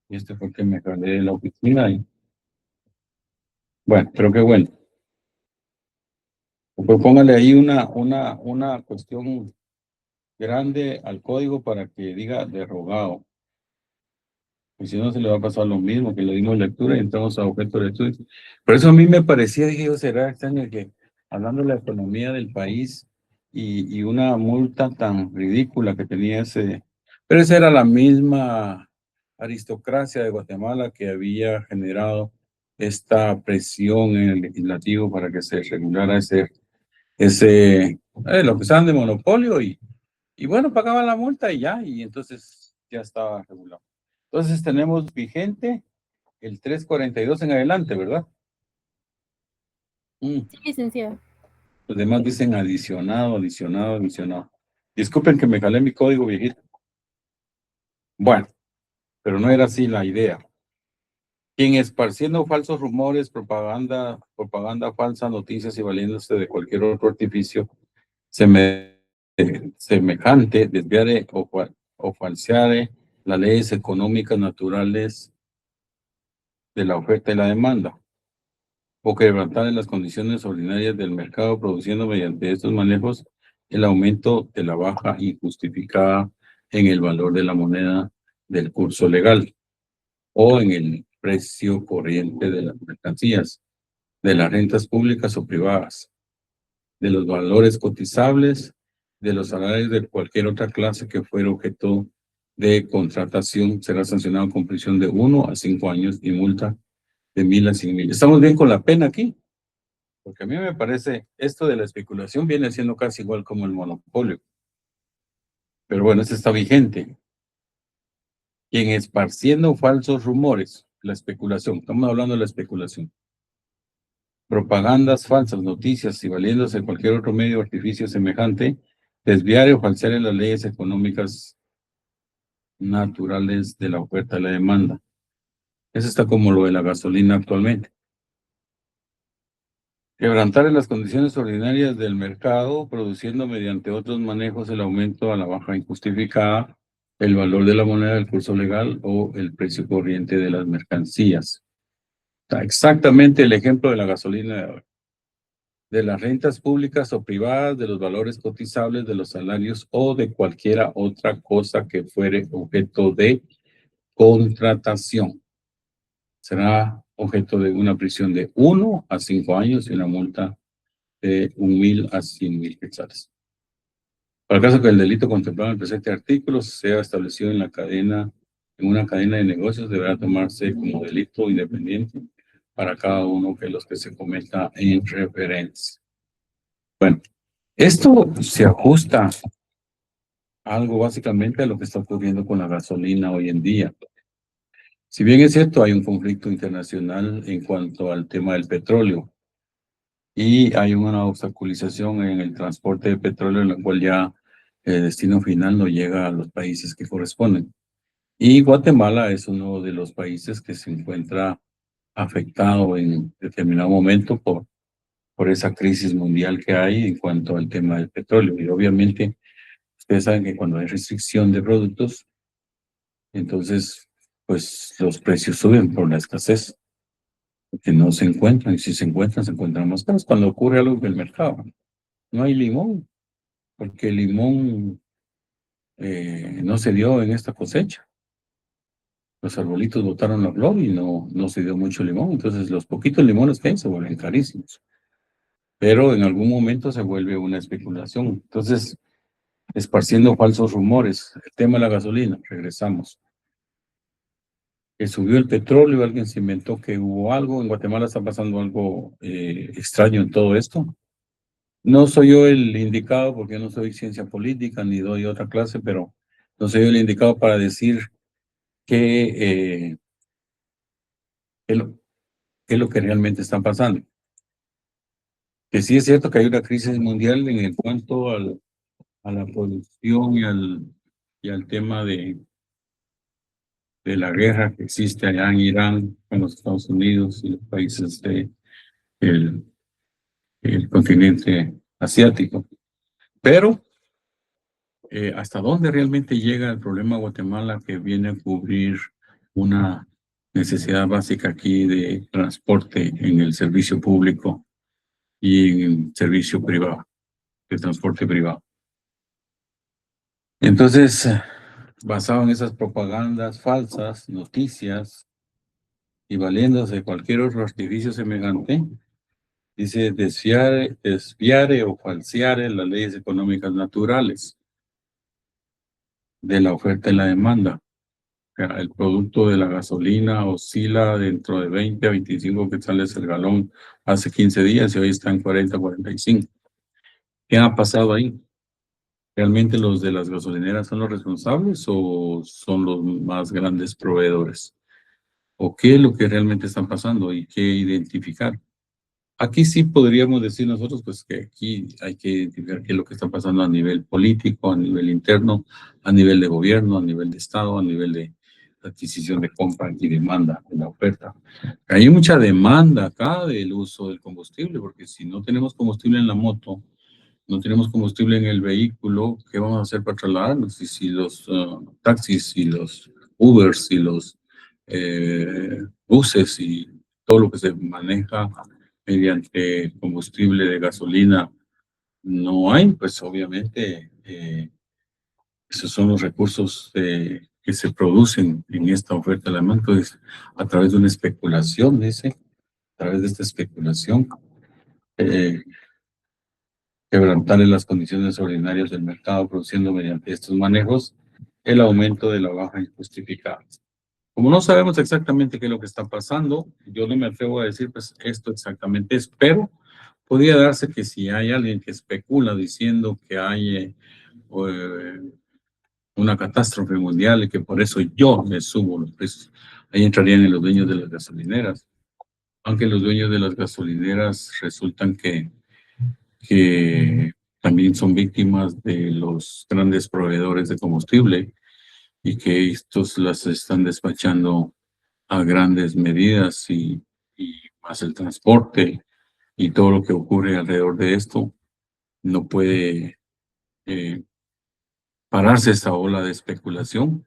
Speaker 1: Y fue el que me acordé de la oficina. Bueno, pero qué bueno. Pues póngale ahí una cuestión grande al código para que diga derogado. Y si no, se le va a pasar lo mismo, que le dimos lectura y entramos a objeto de estudio. Por eso a mí me parecía, dije yo, será extraño que hablando de la economía del país y una multa tan ridícula que tenía pero esa era la misma aristocracia de Guatemala que había generado esta presión en el legislativo para que se regulara lo que estaban de monopolio y bueno, pagaban la multa y ya, y entonces ya estaba regulado. Entonces tenemos vigente el 342 en adelante, ¿verdad?
Speaker 3: Sí, licenciado.
Speaker 1: Los demás dicen adicionado. Disculpen que me calé mi código viejito. Bueno, pero no era así la idea. Quien esparciendo falsos rumores, propaganda falsa, noticias y valiéndose de cualquier otro artificio semejante, desviare o falseare las leyes económicas naturales de la oferta y la demanda, o quebrantar las condiciones ordinarias del mercado, produciendo mediante estos manejos el aumento de la baja injustificada en el valor de la moneda del curso legal o en el precio corriente de las mercancías, de las rentas públicas o privadas, de los valores cotizables, de los salarios de cualquier otra clase que fuera objeto de contratación, será sancionado con prisión de 1 a 5 años y multa de 1,000 a 100,000. ¿Estamos bien con la pena aquí? Porque a mí me parece, esto de la especulación viene siendo casi igual como el monopolio. Pero bueno, este está vigente. Quien esparciendo falsos rumores, la especulación, estamos hablando de la especulación. Propagandas falsas, noticias y valiéndose de cualquier otro medio o artificio semejante, desviar o falsear en las leyes económicas naturales de la oferta y la demanda. Eso está como lo de la gasolina actualmente. Quebrantar en las condiciones ordinarias del mercado, produciendo mediante otros manejos el aumento a la baja injustificada, el valor de la moneda del curso legal o el precio corriente de las mercancías. Está exactamente el ejemplo de la gasolina de ahora. De las rentas públicas o privadas, de los valores cotizables, de los salarios o de cualquiera otra cosa que fuere objeto de contratación. Será objeto de una prisión de 1 a 5 años y una multa de 1,000 a 100,000 quetzales. Para el caso que el delito contemplado en el presente artículo sea establecido en una cadena de negocios, deberá tomarse como delito independiente para cada uno de los que se cometa en referencia. Bueno, esto se ajusta algo básicamente a lo que está ocurriendo con la gasolina hoy en día. Si bien es cierto, hay un conflicto internacional en cuanto al tema del petróleo y hay una obstaculización en el transporte de petróleo en la cual ya el destino final no llega a los países que corresponden. Y Guatemala es uno de los países que se encuentra afectado en determinado momento por esa crisis mundial que hay en cuanto al tema del petróleo. Y obviamente, ustedes saben que cuando hay restricción de productos, entonces, pues los precios suben por la escasez, porque no se encuentran, y si se encuentran más caros. Cuando ocurre algo en el mercado, no hay limón, porque el limón no se dio en esta cosecha. Los arbolitos botaron la flor y no se dio mucho limón, entonces los poquitos limones que hay se vuelven carísimos. Pero en algún momento se vuelve una especulación. Entonces, esparciendo falsos rumores. El tema de la gasolina, regresamos. Que subió el petróleo, alguien se inventó que hubo algo. En Guatemala está pasando algo extraño en todo esto. No soy yo el indicado, porque yo no soy ciencia política ni doy otra clase, pero no soy yo el indicado para decir qué es lo que realmente está pasando. Que sí es cierto que hay una crisis mundial en cuanto a la producción y al tema de la guerra que existe allá en Irán con los Estados Unidos y los países del el continente asiático. Pero, ¿hasta dónde realmente llega el problema de Guatemala, que viene a cubrir una necesidad básica aquí de transporte en el servicio público y en servicio privado, de transporte privado? Entonces, basado en esas propagandas falsas, noticias, y valiéndose de cualquier otro artificio semejante, dice desviare o falseare las leyes económicas naturales de la oferta y la demanda. O sea, el producto de la gasolina oscila dentro de 20 a 25 quetzales el galón hace 15 días y hoy está en 40 a 45. ¿Qué ha pasado ahí? ¿Realmente los de las gasolineras son los responsables o son los más grandes proveedores? ¿O qué es lo que realmente está pasando y qué identificar? Aquí sí podríamos decir nosotros pues que aquí hay que identificar qué es lo que está pasando a nivel político, a nivel interno, a nivel de gobierno, a nivel de Estado, a nivel de adquisición de compra y demanda de la oferta. Hay mucha demanda acá del uso del combustible, porque si no tenemos combustible en la moto, no tenemos combustible en el vehículo, ¿qué vamos a hacer para trasladarnos? Y si los taxis y los Ubers y los buses y todo lo que se maneja mediante combustible de gasolina no hay, pues obviamente esos son los recursos que se producen en esta oferta de la demanda. Entonces, a través de una especulación, a través de esta especulación, eh, quebrantarle las condiciones ordinarias del mercado, produciendo mediante estos manejos el aumento de la baja injustificada. Como no sabemos exactamente qué es lo que está pasando, yo no me atrevo a decir, pues esto exactamente es, pero podría darse que si hay alguien que especula diciendo que hay una catástrofe mundial y que por eso yo me subo los precios, ahí entrarían en los dueños de las gasolineras. Aunque los dueños de las gasolineras resultan que también son víctimas de los grandes proveedores de combustible y que estos las están despachando a grandes medidas y más el transporte y todo lo que ocurre alrededor de esto, no puede pararse esta ola de especulación,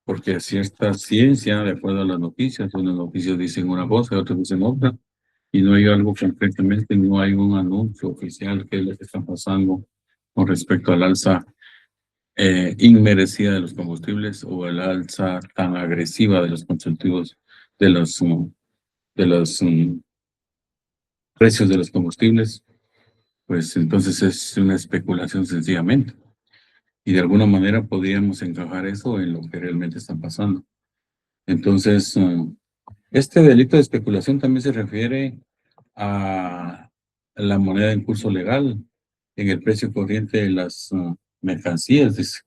Speaker 1: porque cierta ciencia, de acuerdo a las noticias, unas noticias dicen una cosa, otras dicen otra, y no hay algo concretamente, no hay un anuncio oficial que es lo que está pasando con respecto al alza inmerecida de los combustibles o el alza tan agresiva de los consultivos de los precios de los combustibles. Pues entonces es una especulación sencillamente. Y de alguna manera podríamos encajar eso en lo que realmente está pasando. Entonces, este delito de especulación también se refiere a la moneda en curso legal, en el precio corriente de las mercancías,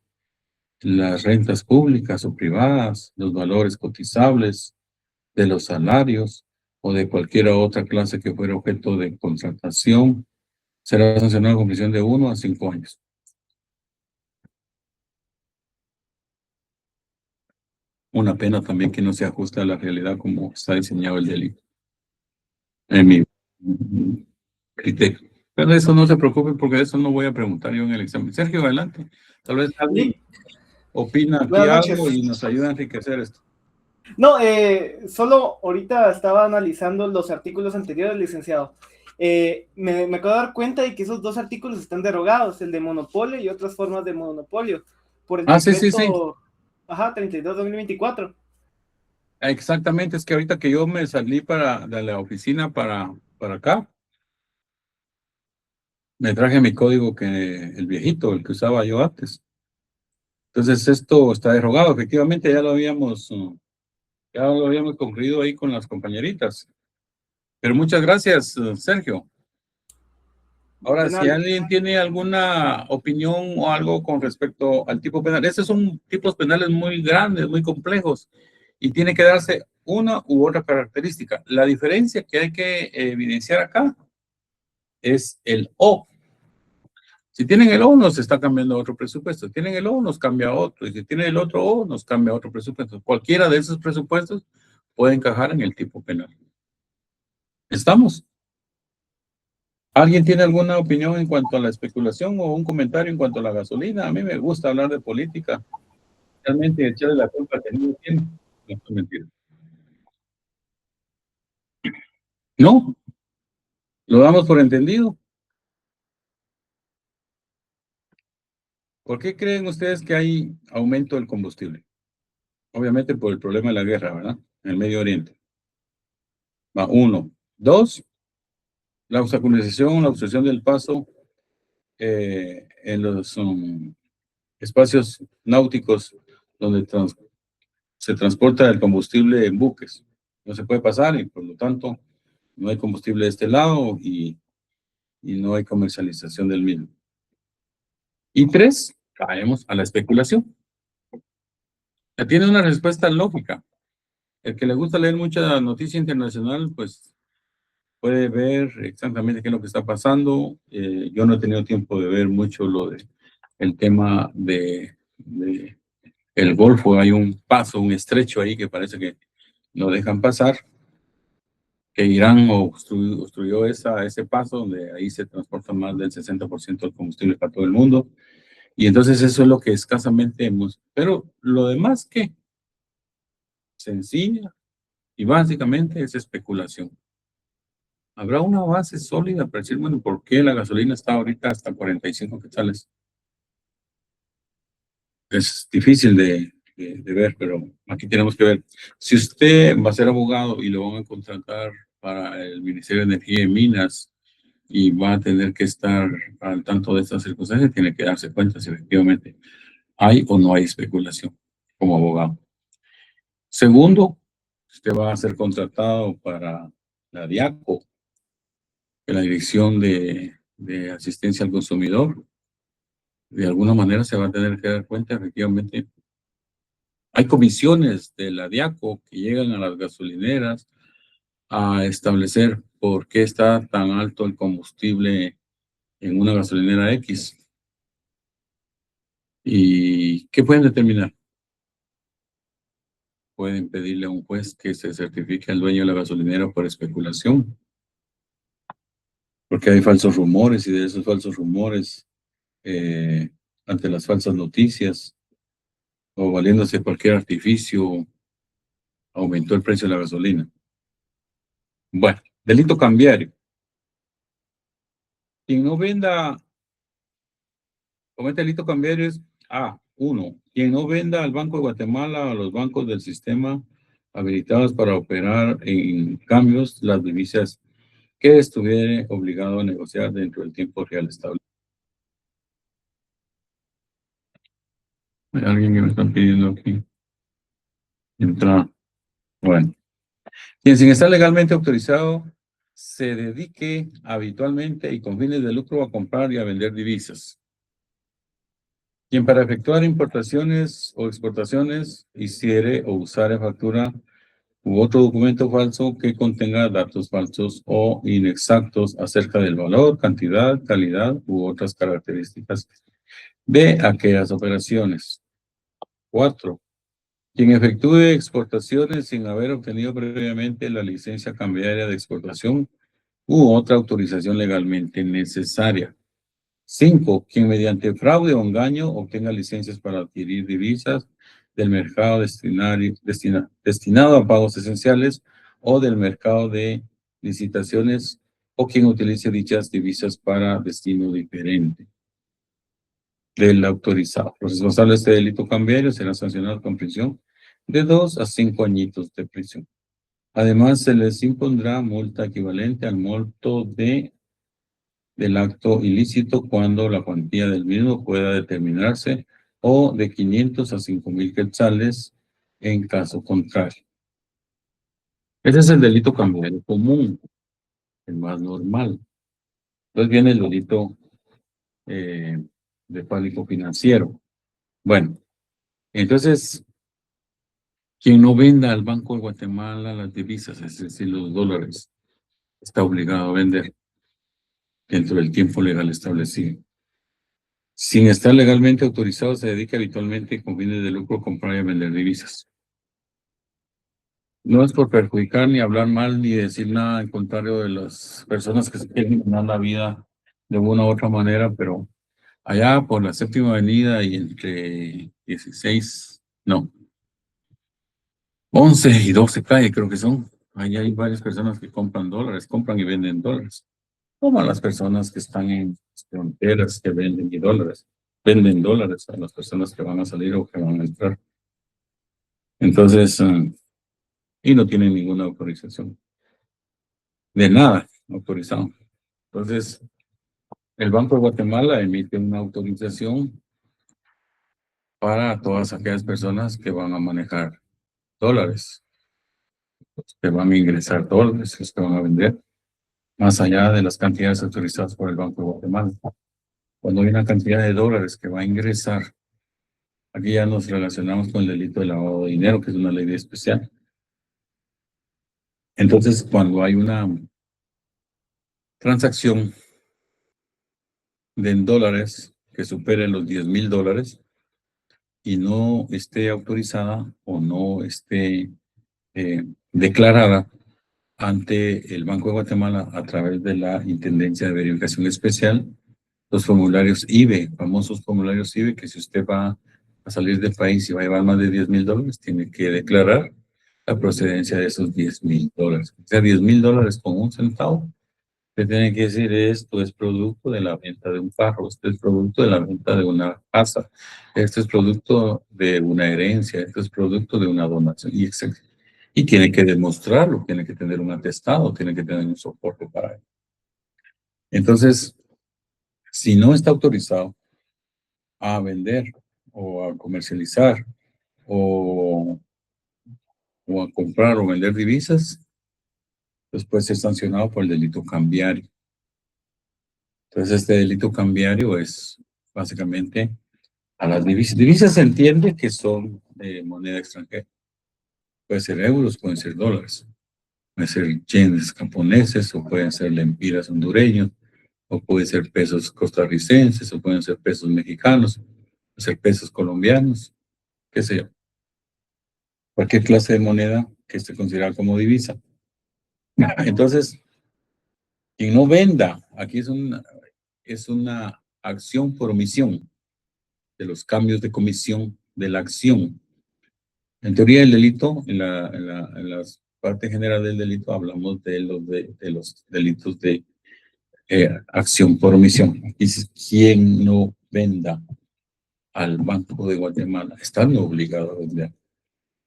Speaker 1: las rentas públicas o privadas, los valores cotizables de los salarios o de cualquier otra clase que fuera objeto de contratación, será sancionado con prisión de 1 a 5 años. Una pena también que no se ajusta a la realidad como está diseñado el delito, en mi criterio. Pero de eso no se preocupen, porque de eso no voy a preguntar yo en el examen. Sergio, adelante. Tal vez alguien opina aquí algo y nos ayuda a enriquecer esto.
Speaker 7: No, solo ahorita estaba analizando los artículos anteriores, licenciado. Me acabo de dar cuenta de que esos dos artículos están derogados, el de monopolio y otras formas de monopolio, por el decreto,
Speaker 1: sí.
Speaker 7: Ajá, 32/2024.
Speaker 1: Exactamente, es que ahorita que yo me salí de la oficina para acá, Me traje mi código el viejito, el que usaba yo antes. Entonces esto está derogado, efectivamente ya lo habíamos concluido ahí con las compañeritas. Pero muchas gracias, Sergio. Ahora, si
Speaker 7: Penal.
Speaker 1: alguien tiene alguna opinión o algo con respecto al tipo penal, estos son tipos penales muy grandes, muy complejos, y tiene que darse una u otra característica. La diferencia que hay que evidenciar acá es el O. Si tienen el O, nos está cambiando otro presupuesto. Si tienen el O, nos cambia otro. Y si tienen el otro O, nos cambia otro presupuesto. Cualquiera de esos presupuestos puede encajar en el tipo penal. ¿Estamos? ¿Alguien tiene alguna opinión en cuanto a la especulación o un comentario en cuanto a la gasolina? A mí me gusta hablar de política. Realmente echarle la culpa que no tiene. No es mentira. No, lo damos por entendido. ¿Por qué creen ustedes que hay aumento del combustible? Obviamente por el problema de la guerra, ¿verdad? En el Medio Oriente. Va, 1. 2, la obstrucción del paso en los espacios náuticos donde se transporta el combustible en buques. No se puede pasar y por lo tanto no hay combustible de este lado y no hay comercialización del mismo. Y 3, caemos a la especulación. Ya tiene una respuesta lógica. El que le gusta leer mucha noticia internacional, pues puede ver exactamente qué es lo que está pasando. Yo no he tenido tiempo de ver mucho el tema de el Golfo. Hay un paso, un estrecho ahí que parece que no dejan pasar, que Irán obstruyó ese paso donde ahí se transporta más del 60% del combustible para todo el mundo. Y entonces eso es lo que escasamente hemos... Pero lo demás, ¿qué? Sencilla y básicamente es especulación. Habrá una base sólida para decir, bueno, ¿por qué la gasolina está ahorita hasta 45 quetzales? Es difícil de ver, pero aquí tenemos que ver. Si usted va a ser abogado y lo van a contratar para el Ministerio de Energía y Minas y va a tener que estar al tanto de estas circunstancias, tiene que darse cuenta si efectivamente hay o no hay especulación como abogado. Segundo, usted va a ser contratado para la DIACO, la Dirección de Asistencia al Consumidor. De alguna manera se va a tener que dar cuenta, efectivamente. Hay comisiones de la DIACO que llegan a las gasolineras a establecer por qué está tan alto el combustible en una gasolinera X. ¿Y qué pueden determinar? Pueden pedirle a un juez que se certifique al dueño de la gasolinera por especulación. Porque hay falsos rumores y de esos falsos rumores, ante las falsas noticias o valiéndose cualquier artificio, aumentó el precio de la gasolina. Bueno, delito cambiario. Quien no venda, comete delito cambiario es A1. Quien no venda al Banco de Guatemala o a los bancos del sistema habilitados para operar en cambios las divisas que estuviere obligado a negociar dentro del tiempo real establecido. Hay alguien que me está pidiendo aquí entrar. Bueno. Quien sin estar legalmente autorizado se dedique habitualmente y con fines de lucro a comprar y a vender divisas. Quien para efectuar importaciones o exportaciones hiciere o usare factura u otro documento falso que contenga datos falsos o inexactos acerca del valor, cantidad, calidad u otras características de aquellas operaciones. 4. Quien efectúe exportaciones sin haber obtenido previamente la licencia cambiaria de exportación u otra autorización legalmente necesaria. 5. Quien mediante fraude o engaño obtenga licencias para adquirir divisas del mercado destinado a pagos esenciales o del mercado de licitaciones o quien utilice dichas divisas para destino diferente del autorizado. Los responsables de este delito cambiario serán sancionados con prisión de 2 a 5 añitos de prisión. Además, se les impondrá multa equivalente al monto de del acto ilícito cuando la cuantía del mismo pueda determinarse o de 500 a 5,000 quetzales en caso contrario. Ese es el delito cambiario común, el más normal. Entonces viene el delito de pánico financiero. Bueno, entonces, quien no venda al Banco de Guatemala las divisas, es decir, los dólares, está obligado a vender dentro del tiempo legal establecido. Sin estar legalmente autorizado, se dedica habitualmente con fines de lucro a comprar y a vender divisas. No es por perjudicar, ni hablar mal, ni decir nada en contrario de las personas que se quieren ganar la vida de una u otra manera, pero allá por la Séptima Avenida y entre 11 y 12 calle creo que son. Allá hay varias personas que compran dólares, compran y venden dólares. Como las personas que están en fronteras que venden dólares a las personas que van a salir o que van a entrar. Entonces, y no tienen ninguna autorización. De nada autorizado. Entonces, el Banco de Guatemala emite una autorización para todas aquellas personas que van a manejar dólares, que van a ingresar dólares, que van a vender, más allá de las cantidades autorizadas por el Banco de Guatemala. Cuando hay una cantidad de dólares que va a ingresar, aquí ya nos relacionamos con el delito de lavado de dinero, que es una ley especial. Entonces, cuando hay una transacción en dólares que supere los $10,000 y no esté autorizada o no esté declarada ante el Banco de Guatemala a través de la Intendencia de Verificación Especial, los formularios IBE, famosos formularios IBE, que si usted va a salir del país y va a llevar más de $10,000, tiene que declarar la procedencia de esos $10,000. O sea, $10,000 con un centavo. Usted tiene que decir, esto es producto de la venta de un carro, esto es producto de la venta de una casa, esto es producto de una herencia, esto es producto de una donación, y etc. Y tiene que demostrarlo, tiene que tener un atestado, tiene que tener un soporte para él. Entonces, si no está autorizado a vender o a comercializar o a comprar o vender divisas, pues puede ser sancionado por el delito cambiario. Entonces, este delito cambiario es básicamente a las divisas. Divisas se entiende que son de moneda extranjera. Puede ser euros, pueden ser dólares, pueden ser yenes japoneses o pueden ser lempiras hondureños, o pueden ser pesos costarricenses, o pueden ser pesos mexicanos, pueden ser pesos colombianos, qué sé yo. Cualquier clase de moneda que esté considerada como divisa. Entonces, quien no venda, aquí es una acción por omisión de los cambios de comisión de la acción. En teoría del delito, en la parte general del delito, hablamos de los delitos de acción por omisión. Aquí dice, quien no venda al Banco de Guatemala, están obligados a vender,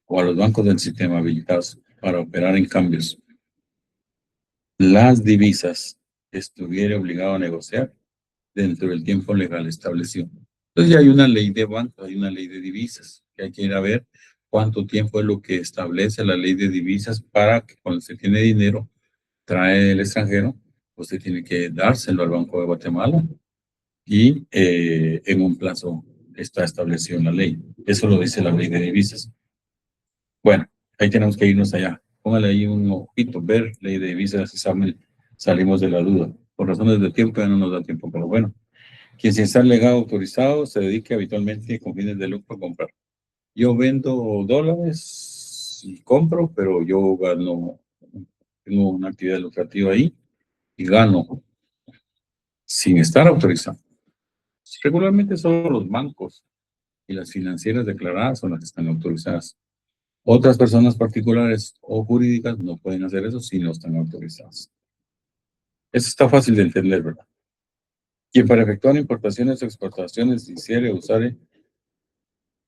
Speaker 1: o a los bancos del sistema habilitados para operar en cambios, las divisas que estuviera obligado a negociar dentro del tiempo legal establecido. Entonces ya hay una ley de bancos, hay una ley de divisas, que hay que ir a ver cuánto tiempo es lo que establece la ley de divisas para que cuando se tiene dinero, trae del extranjero, usted tiene que dárselo al Banco de Guatemala y en un plazo está establecido en la ley. Eso lo dice la ley de divisas. Bueno, ahí tenemos que irnos allá. Póngale ahí un ojito, ver ley de divisas, salimos de la duda. Por razones de tiempo ya no nos da tiempo, pero bueno. Quien sin estar legado autorizado se dedique habitualmente con fines de lucro a comprar. Yo vendo dólares y compro, pero yo gano, tengo una actividad lucrativa ahí y gano sin estar autorizado. Regularmente son los bancos y las financieras declaradas son las que están autorizadas. Otras personas particulares o jurídicas no pueden hacer eso si no están autorizadas. Eso está fácil de entender, ¿verdad? Quien para efectuar importaciones o exportaciones hiciere o usare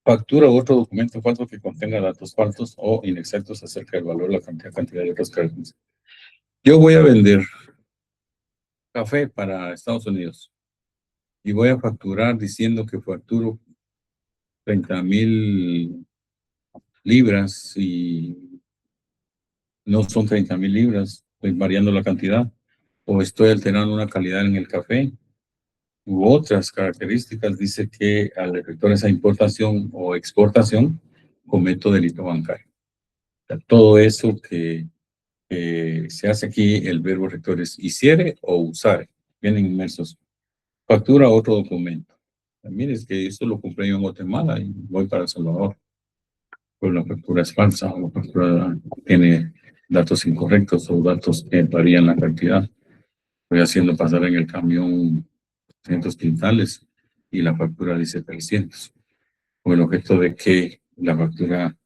Speaker 1: factura u otro documento falso que contenga datos falsos o inexactos acerca del valor, la cantidad y otras características. Yo voy a vender café para Estados Unidos y voy a facturar diciendo que facturo 30,000 libras y no son 30,000 libras, estoy variando la cantidad o estoy alterando una calidad en el café u otras características, dice que al efectuar esa importación o exportación cometo delito bancario. O sea, todo eso que se hace aquí, el verbo rector es hiciere o usare, vienen inmersos. Factura otro documento. Mire, es que esto lo compré yo en Guatemala y voy para El Salvador. Pues la factura es falsa, o la factura tiene datos incorrectos o datos que varían la cantidad. Voy haciendo pasar en el camión 300 quintales y la factura dice 300. Con el objeto de que la factura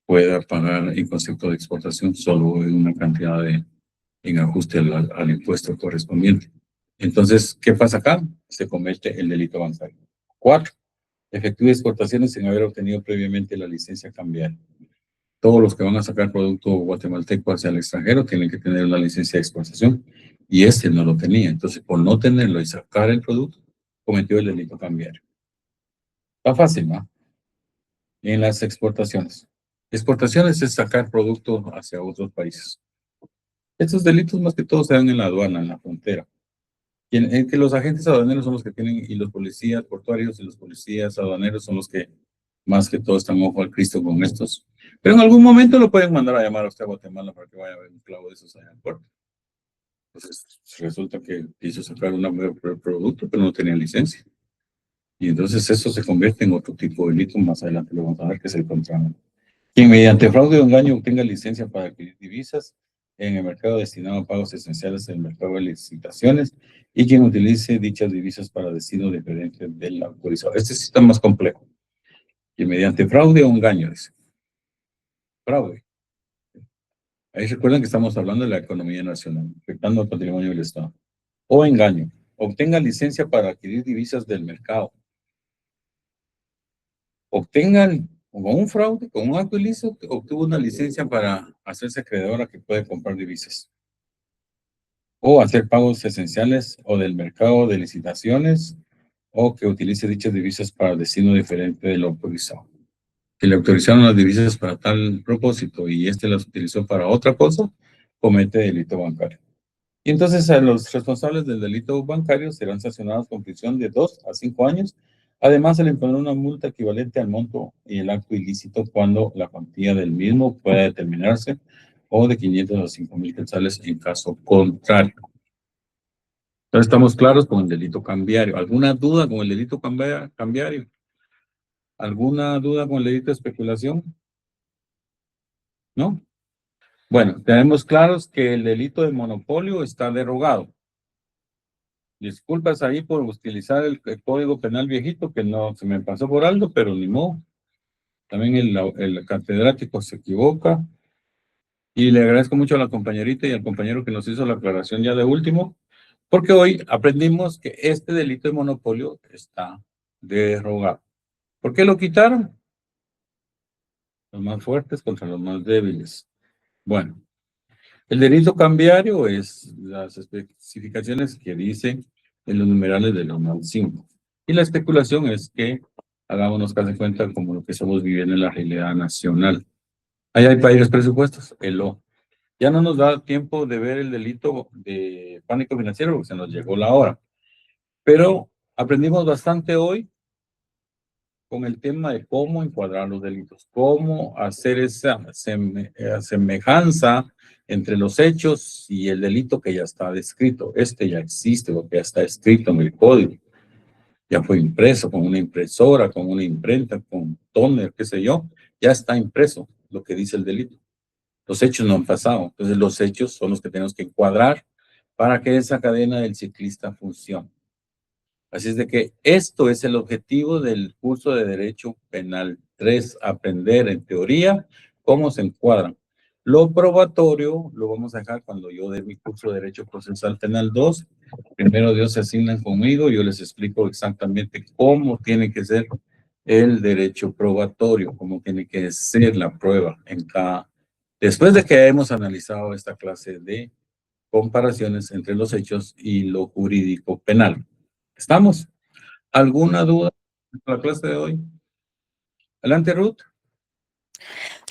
Speaker 1: pueda pagar en concepto de exportación solo en una cantidad en ajuste al impuesto correspondiente. Entonces, ¿qué pasa acá? Se comete el delito bancario. 4. Efectúe exportaciones sin haber obtenido previamente la licencia cambiaria. Todos los que van a sacar producto guatemalteco hacia el extranjero tienen que tener una licencia de exportación y este no lo tenía. Entonces, por no tenerlo y sacar el producto, cometió el delito cambiario. Está fácil, ¿no? En las exportaciones. Exportaciones es sacar producto hacia otros países. Estos delitos más que todo se dan en la aduana, en la frontera. En que los agentes aduaneros son los que tienen, y los policías portuarios y los policías aduaneros son los que más que todo están ojo al Cristo con estos. Pero en algún momento lo pueden mandar a llamar a usted a Guatemala para que vaya a ver un clavo de esos allá al puerto. Entonces resulta que quiso sacar un producto, pero no tenía licencia. Y entonces eso se convierte en otro tipo de delito. Más adelante lo vamos a ver, que es el contrabando. Quien mediante fraude o engaño obtenga licencia para adquirir divisas en el mercado destinado a pagos esenciales en el mercado de licitaciones y quien utilice dichas divisas para destino diferente del autorizado. Este sí está más complejo. Y mediante fraude o engaño, dice. Fraude. Ahí recuerden que estamos hablando de la economía nacional, afectando el patrimonio del Estado. O engaño. Obtenga licencia para adquirir divisas del mercado. Obtengan con un fraude, con un acto ilícito, obtuvo una licencia para hacerse acreedora que puede comprar divisas. O hacer pagos esenciales o del mercado de licitaciones o que utilice dichas divisas para destino diferente de lo autorizado. Que le autorizaron las divisas para tal propósito y este las utilizó para otra cosa, comete delito bancario. Y entonces a los responsables del delito bancario serán sancionados con prisión de 2 a 5 años. Además, se le impondrá una multa equivalente al monto y el acto ilícito cuando la cuantía del mismo pueda determinarse o de 500 a 5,000 quetzales en caso contrario. Entonces estamos claros con el delito cambiario. ¿Alguna duda con el delito cambiario? ¿Alguna duda con el delito de especulación? ¿No? Bueno, tenemos claros que el delito de monopolio está derogado. Disculpas ahí por utilizar el código penal viejito, que no se me pasó por algo, pero ni modo. También el catedrático se equivoca. Y le agradezco mucho a la compañerita y al compañero que nos hizo la aclaración ya de último, porque hoy aprendimos que este delito de monopolio está derogado. ¿Por qué lo quitaron? Los más fuertes contra los más débiles. Bueno, el delito cambiario es las especificaciones que dicen en los numerales de los más 5. Y la especulación es que hagámonos casi cuenta como lo que estamos viviendo en la realidad nacional. Ahí hay países presupuestos, el O. Ya no nos da tiempo de ver el delito de pánico financiero porque se nos llegó la hora. Pero aprendimos bastante hoy con el tema de cómo encuadrar los delitos, cómo hacer esa semejanza entre los hechos y el delito que ya está descrito. Este ya existe, porque ya está escrito en el código. Ya fue impreso con una impresora, con una imprenta, con tóner, qué sé yo. Ya está impreso lo que dice el delito. Los hechos no han pasado. Entonces los hechos son los que tenemos que encuadrar para que esa cadena del ciclista funcione. Así es de que esto es el objetivo del curso de Derecho Penal 3, aprender en teoría cómo se encuadran. Lo probatorio lo vamos a dejar cuando yo dé mi curso de Derecho Procesal Penal 2. Primero Dios se asignan conmigo, yo les explico exactamente cómo tiene que ser el derecho probatorio, cómo tiene que ser la prueba en cada... Después de que hemos analizado esta clase de comparaciones entre los hechos y lo jurídico penal. ¿Estamos? ¿Alguna duda en la clase de hoy? Adelante, Ruth.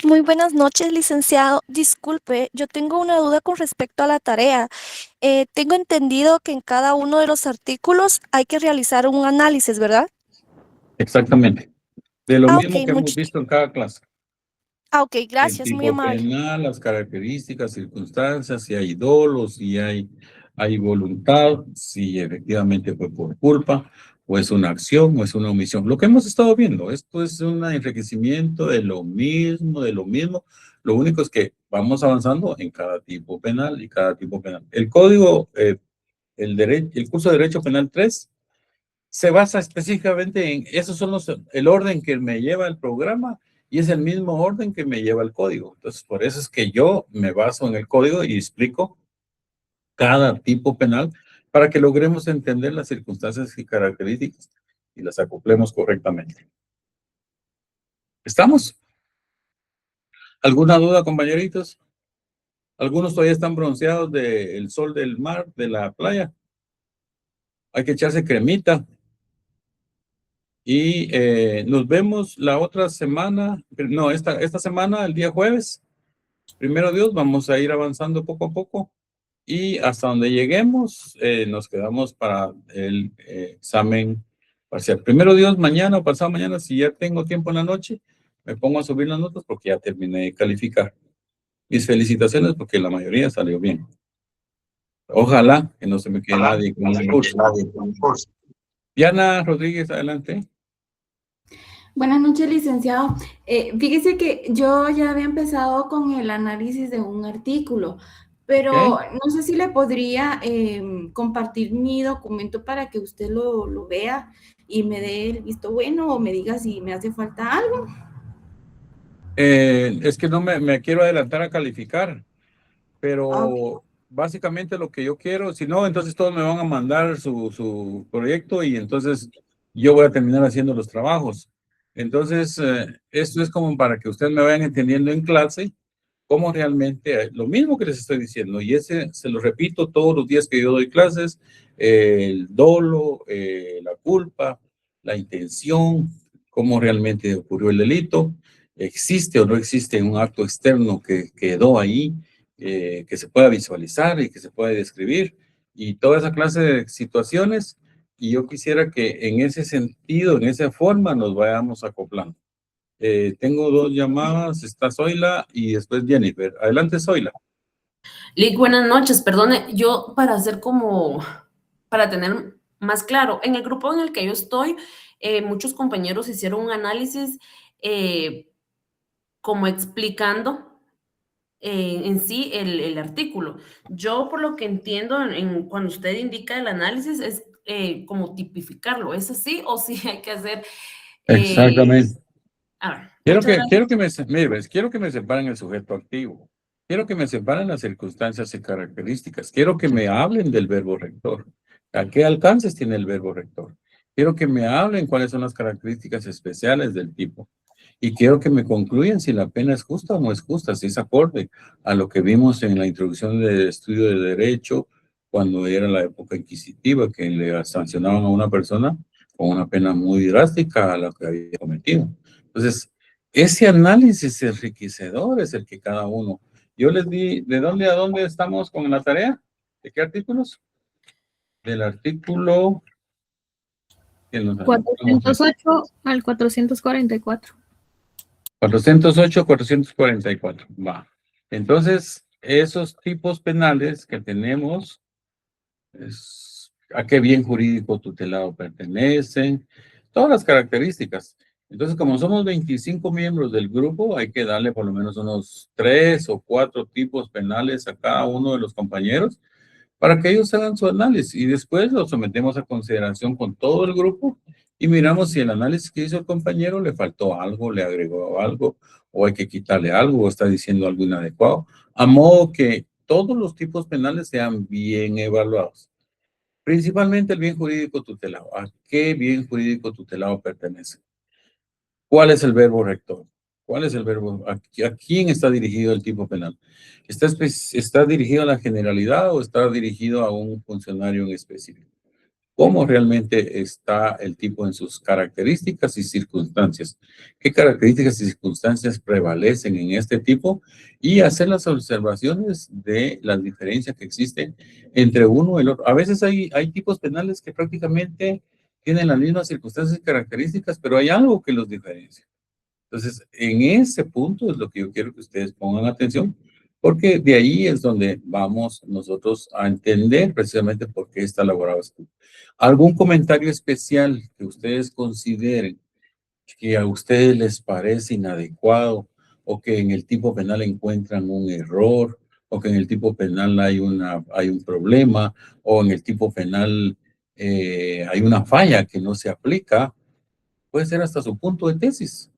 Speaker 8: Muy buenas noches, licenciado. Disculpe, yo tengo una duda con respecto a la tarea. Tengo entendido que en cada uno de los artículos hay que realizar un análisis, ¿verdad?
Speaker 1: Exactamente. De lo mismo
Speaker 8: Ok,
Speaker 1: que hemos visto en cada clase.
Speaker 8: ok,
Speaker 1: El
Speaker 8: gracias, muy
Speaker 1: tipo
Speaker 8: amable.
Speaker 1: penal, las características, circunstancias, si hay dolo, si hay voluntad, si efectivamente fue por culpa, o es una acción, o es una omisión. Lo que hemos estado viendo, esto es un enriquecimiento de lo mismo, de lo mismo. Lo único es que vamos avanzando en cada tipo penal y cada tipo penal. El código, el curso de Derecho Penal 3 se basa específicamente en, esos son el orden que me lleva el programa y es el mismo orden que me lleva el código. Entonces, por eso es que yo me baso en el código y explico cada tipo penal para que logremos entender las circunstancias y características y las acoplemos correctamente. ¿Estamos? ¿Alguna duda, compañeritos? Algunos todavía están bronceados del sol del mar, de la playa. Hay que echarse cremita. Y nos vemos la otra semana, no, esta semana, el día jueves. Primero Dios, vamos a ir avanzando poco a poco y hasta donde lleguemos nos quedamos para el examen parcial. Primero Dios, mañana o pasado mañana, si ya tengo tiempo en la noche, me pongo a subir las notas porque ya terminé de calificar. Mis felicitaciones porque la mayoría salió bien. Ojalá que no se me quede nadie con el curso. Diana Rodríguez, adelante.
Speaker 9: Buenas noches, licenciado. Fíjese que yo ya había empezado con el análisis de un artículo, pero no sé si le podría compartir mi documento para que usted lo vea y me dé el visto bueno o me diga si me hace falta algo.
Speaker 1: Es que no me quiero adelantar a calificar, pero
Speaker 9: Ok.
Speaker 1: básicamente lo que yo quiero, si no, entonces todos me van a mandar su proyecto y entonces yo voy a terminar haciendo los trabajos. Entonces, esto es como para que ustedes me vayan entendiendo en clase cómo realmente, lo mismo que les estoy diciendo, y ese se lo repito todos los días que yo doy clases, el dolo, la culpa, la intención, cómo realmente ocurrió el delito, existe o no existe un acto externo que quedó ahí, que se pueda visualizar y que se pueda describir, y toda esa clase de situaciones, y yo quisiera que en ese sentido, en esa forma, nos vayamos acoplando. Tengo dos llamadas, está Zoila y después Jennifer. Adelante, Zoila.
Speaker 10: Lick, buenas noches, perdone, yo para hacer para tener más claro, en el grupo en el que yo estoy, muchos compañeros hicieron un análisis como explicando en sí el artículo. Yo, por lo que entiendo, cuando usted indica el análisis, es como tipificarlo. ¿Es así o sí hay que hacer?
Speaker 1: Exactamente.
Speaker 10: A ver,
Speaker 1: Quiero que me separen el sujeto activo. Quiero que me separen las circunstancias y características. Quiero que me hablen del verbo rector. ¿A qué alcances tiene el verbo rector? Quiero que me hablen cuáles son las características especiales del tipo. Y quiero que me concluyan si la pena es justa o no es justa, si es acorde a lo que vimos en la introducción del estudio de derecho, cuando era la época inquisitiva, que le sancionaban a una persona con una pena muy drástica a la que había cometido. Entonces, ese análisis enriquecedor es el que cada uno. Yo les di, ¿de dónde a dónde estamos con la tarea? ¿De qué artículos? Del artículo
Speaker 3: 408 al 444.
Speaker 1: 408, 444. Va. Entonces, esos tipos penales que tenemos, a qué bien jurídico tutelado pertenecen, todas las características. Entonces, como somos 25 miembros del grupo, hay que darle por lo menos unos 3 o 4 tipos penales a cada uno de los compañeros para que ellos hagan su análisis y después lo sometemos a consideración con todo el grupo y miramos si el análisis que hizo el compañero le faltó algo, le agregó algo, o hay que quitarle algo, o está diciendo algo inadecuado, a modo que todos los tipos penales sean bien evaluados. Principalmente el bien jurídico tutelado. ¿A qué bien jurídico tutelado pertenece? ¿Cuál es el verbo rector? ¿Cuál es el verbo? ¿A quién está dirigido el tipo penal? ¿Está dirigido a la generalidad o está dirigido a un funcionario en específico? ¿Cómo realmente está el tipo en sus características y circunstancias? ¿Qué características y circunstancias prevalecen en este tipo? Y hacer las observaciones de las diferencias que existen entre uno y el otro. A veces hay tipos penales que prácticamente tienen las mismas circunstancias y características, pero hay algo que los diferencia. Entonces, en ese punto es lo que yo quiero que ustedes pongan atención, porque de ahí es donde vamos nosotros a entender precisamente por qué está elaborado esto. ¿Algún comentario especial que ustedes consideren que a ustedes les parece inadecuado o que en el tipo penal encuentran un error o que en el tipo penal hay un problema o en el tipo penal hay una falla que no se aplica? Puede ser hasta su punto de tesis.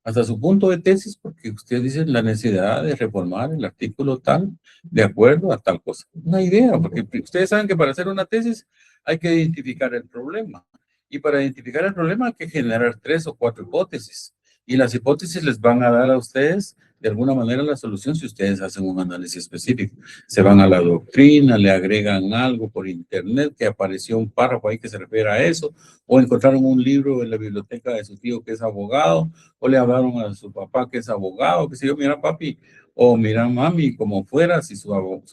Speaker 1: Hasta su punto de tesis, porque usted dice la necesidad de reformar el artículo tal de acuerdo a tal cosa. Una idea, porque ustedes saben que para hacer una tesis hay que identificar el problema. Y para identificar el problema hay que generar 3 o 4 hipótesis. Y las hipótesis les van a dar a ustedes de alguna manera la solución si ustedes hacen un análisis específico. Se van a la doctrina, le agregan algo por internet, que apareció un párrafo ahí que se refiere a eso, o encontraron un libro en la biblioteca de su tío que es abogado, o le hablaron a su papá que es abogado, que si yo, mira papi, o mira mami, como fuera, si su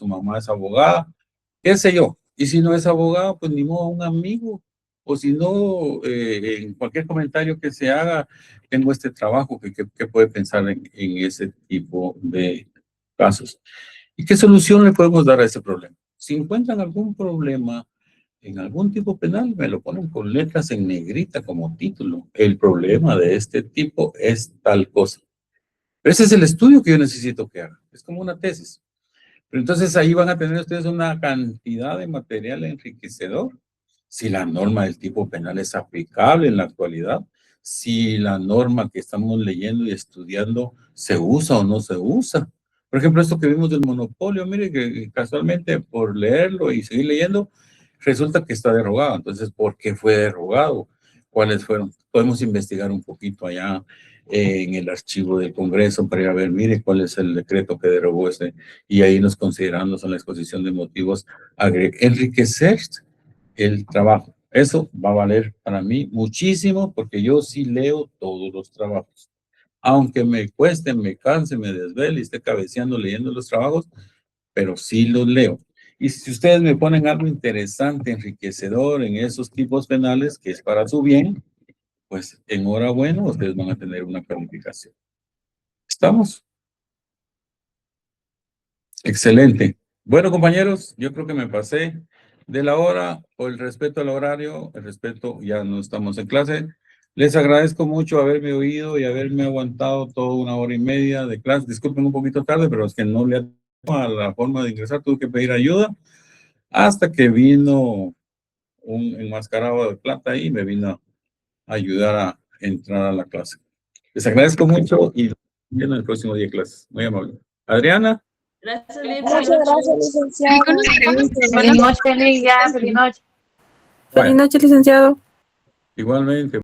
Speaker 1: mamá es abogada, qué sé yo. Y si no es abogado, pues ni modo, un amigo, o si no, en cualquier comentario que se haga, tengo este trabajo que puede pensar en ese tipo de casos. ¿Y qué solución le podemos dar a ese problema? Si encuentran algún problema en algún tipo penal, me lo ponen con letras en negrita como título. El problema de este tipo es tal cosa. Pero ese es el estudio que yo necesito que hagan. Es como una tesis. Pero entonces ahí van a tener ustedes una cantidad de material enriquecedor. Si la norma del tipo penal es aplicable en la actualidad, si la norma que estamos leyendo y estudiando se usa o no se usa. Por ejemplo, esto que vimos del monopolio, mire que casualmente por leerlo y seguir leyendo, resulta que está derogado. Entonces, ¿por qué fue derogado? ¿Cuáles fueron? Podemos investigar un poquito allá en el archivo del Congreso para ir a ver, mire, cuál es el decreto que derogó ese, y ahí nos consideramos en la exposición de motivos, enriquecer el trabajo. Eso va a valer para mí muchísimo porque yo sí leo todos los trabajos. Aunque me cueste, me canse, me desvele y esté cabeceando leyendo los trabajos, pero sí los leo. Y si ustedes me ponen algo interesante, enriquecedor en esos tipos penales, que es para su bien, pues enhorabuena, ustedes van a tener una calificación. ¿Estamos? Excelente. Bueno, compañeros, yo creo que me pasé de la hora por el respeto al horario, el respeto, ya no estamos en clase. Les agradezco mucho haberme oído y haberme aguantado toda 1 hora y media de clase. Disculpen un poquito tarde, pero es que no le a la forma de ingresar, tuve que pedir ayuda hasta que vino un enmascarado de plata y me vino a ayudar a entrar a la clase. Les agradezco mucho y nos vemos el próximo día de clases. Muy amable. Adriana.
Speaker 10: Gracias,
Speaker 4: Muchas gracias, licenciado.
Speaker 11: Feliz noche, Lidia. Feliz noche.
Speaker 1: Feliz
Speaker 11: noche, licenciado.
Speaker 1: Igualmente.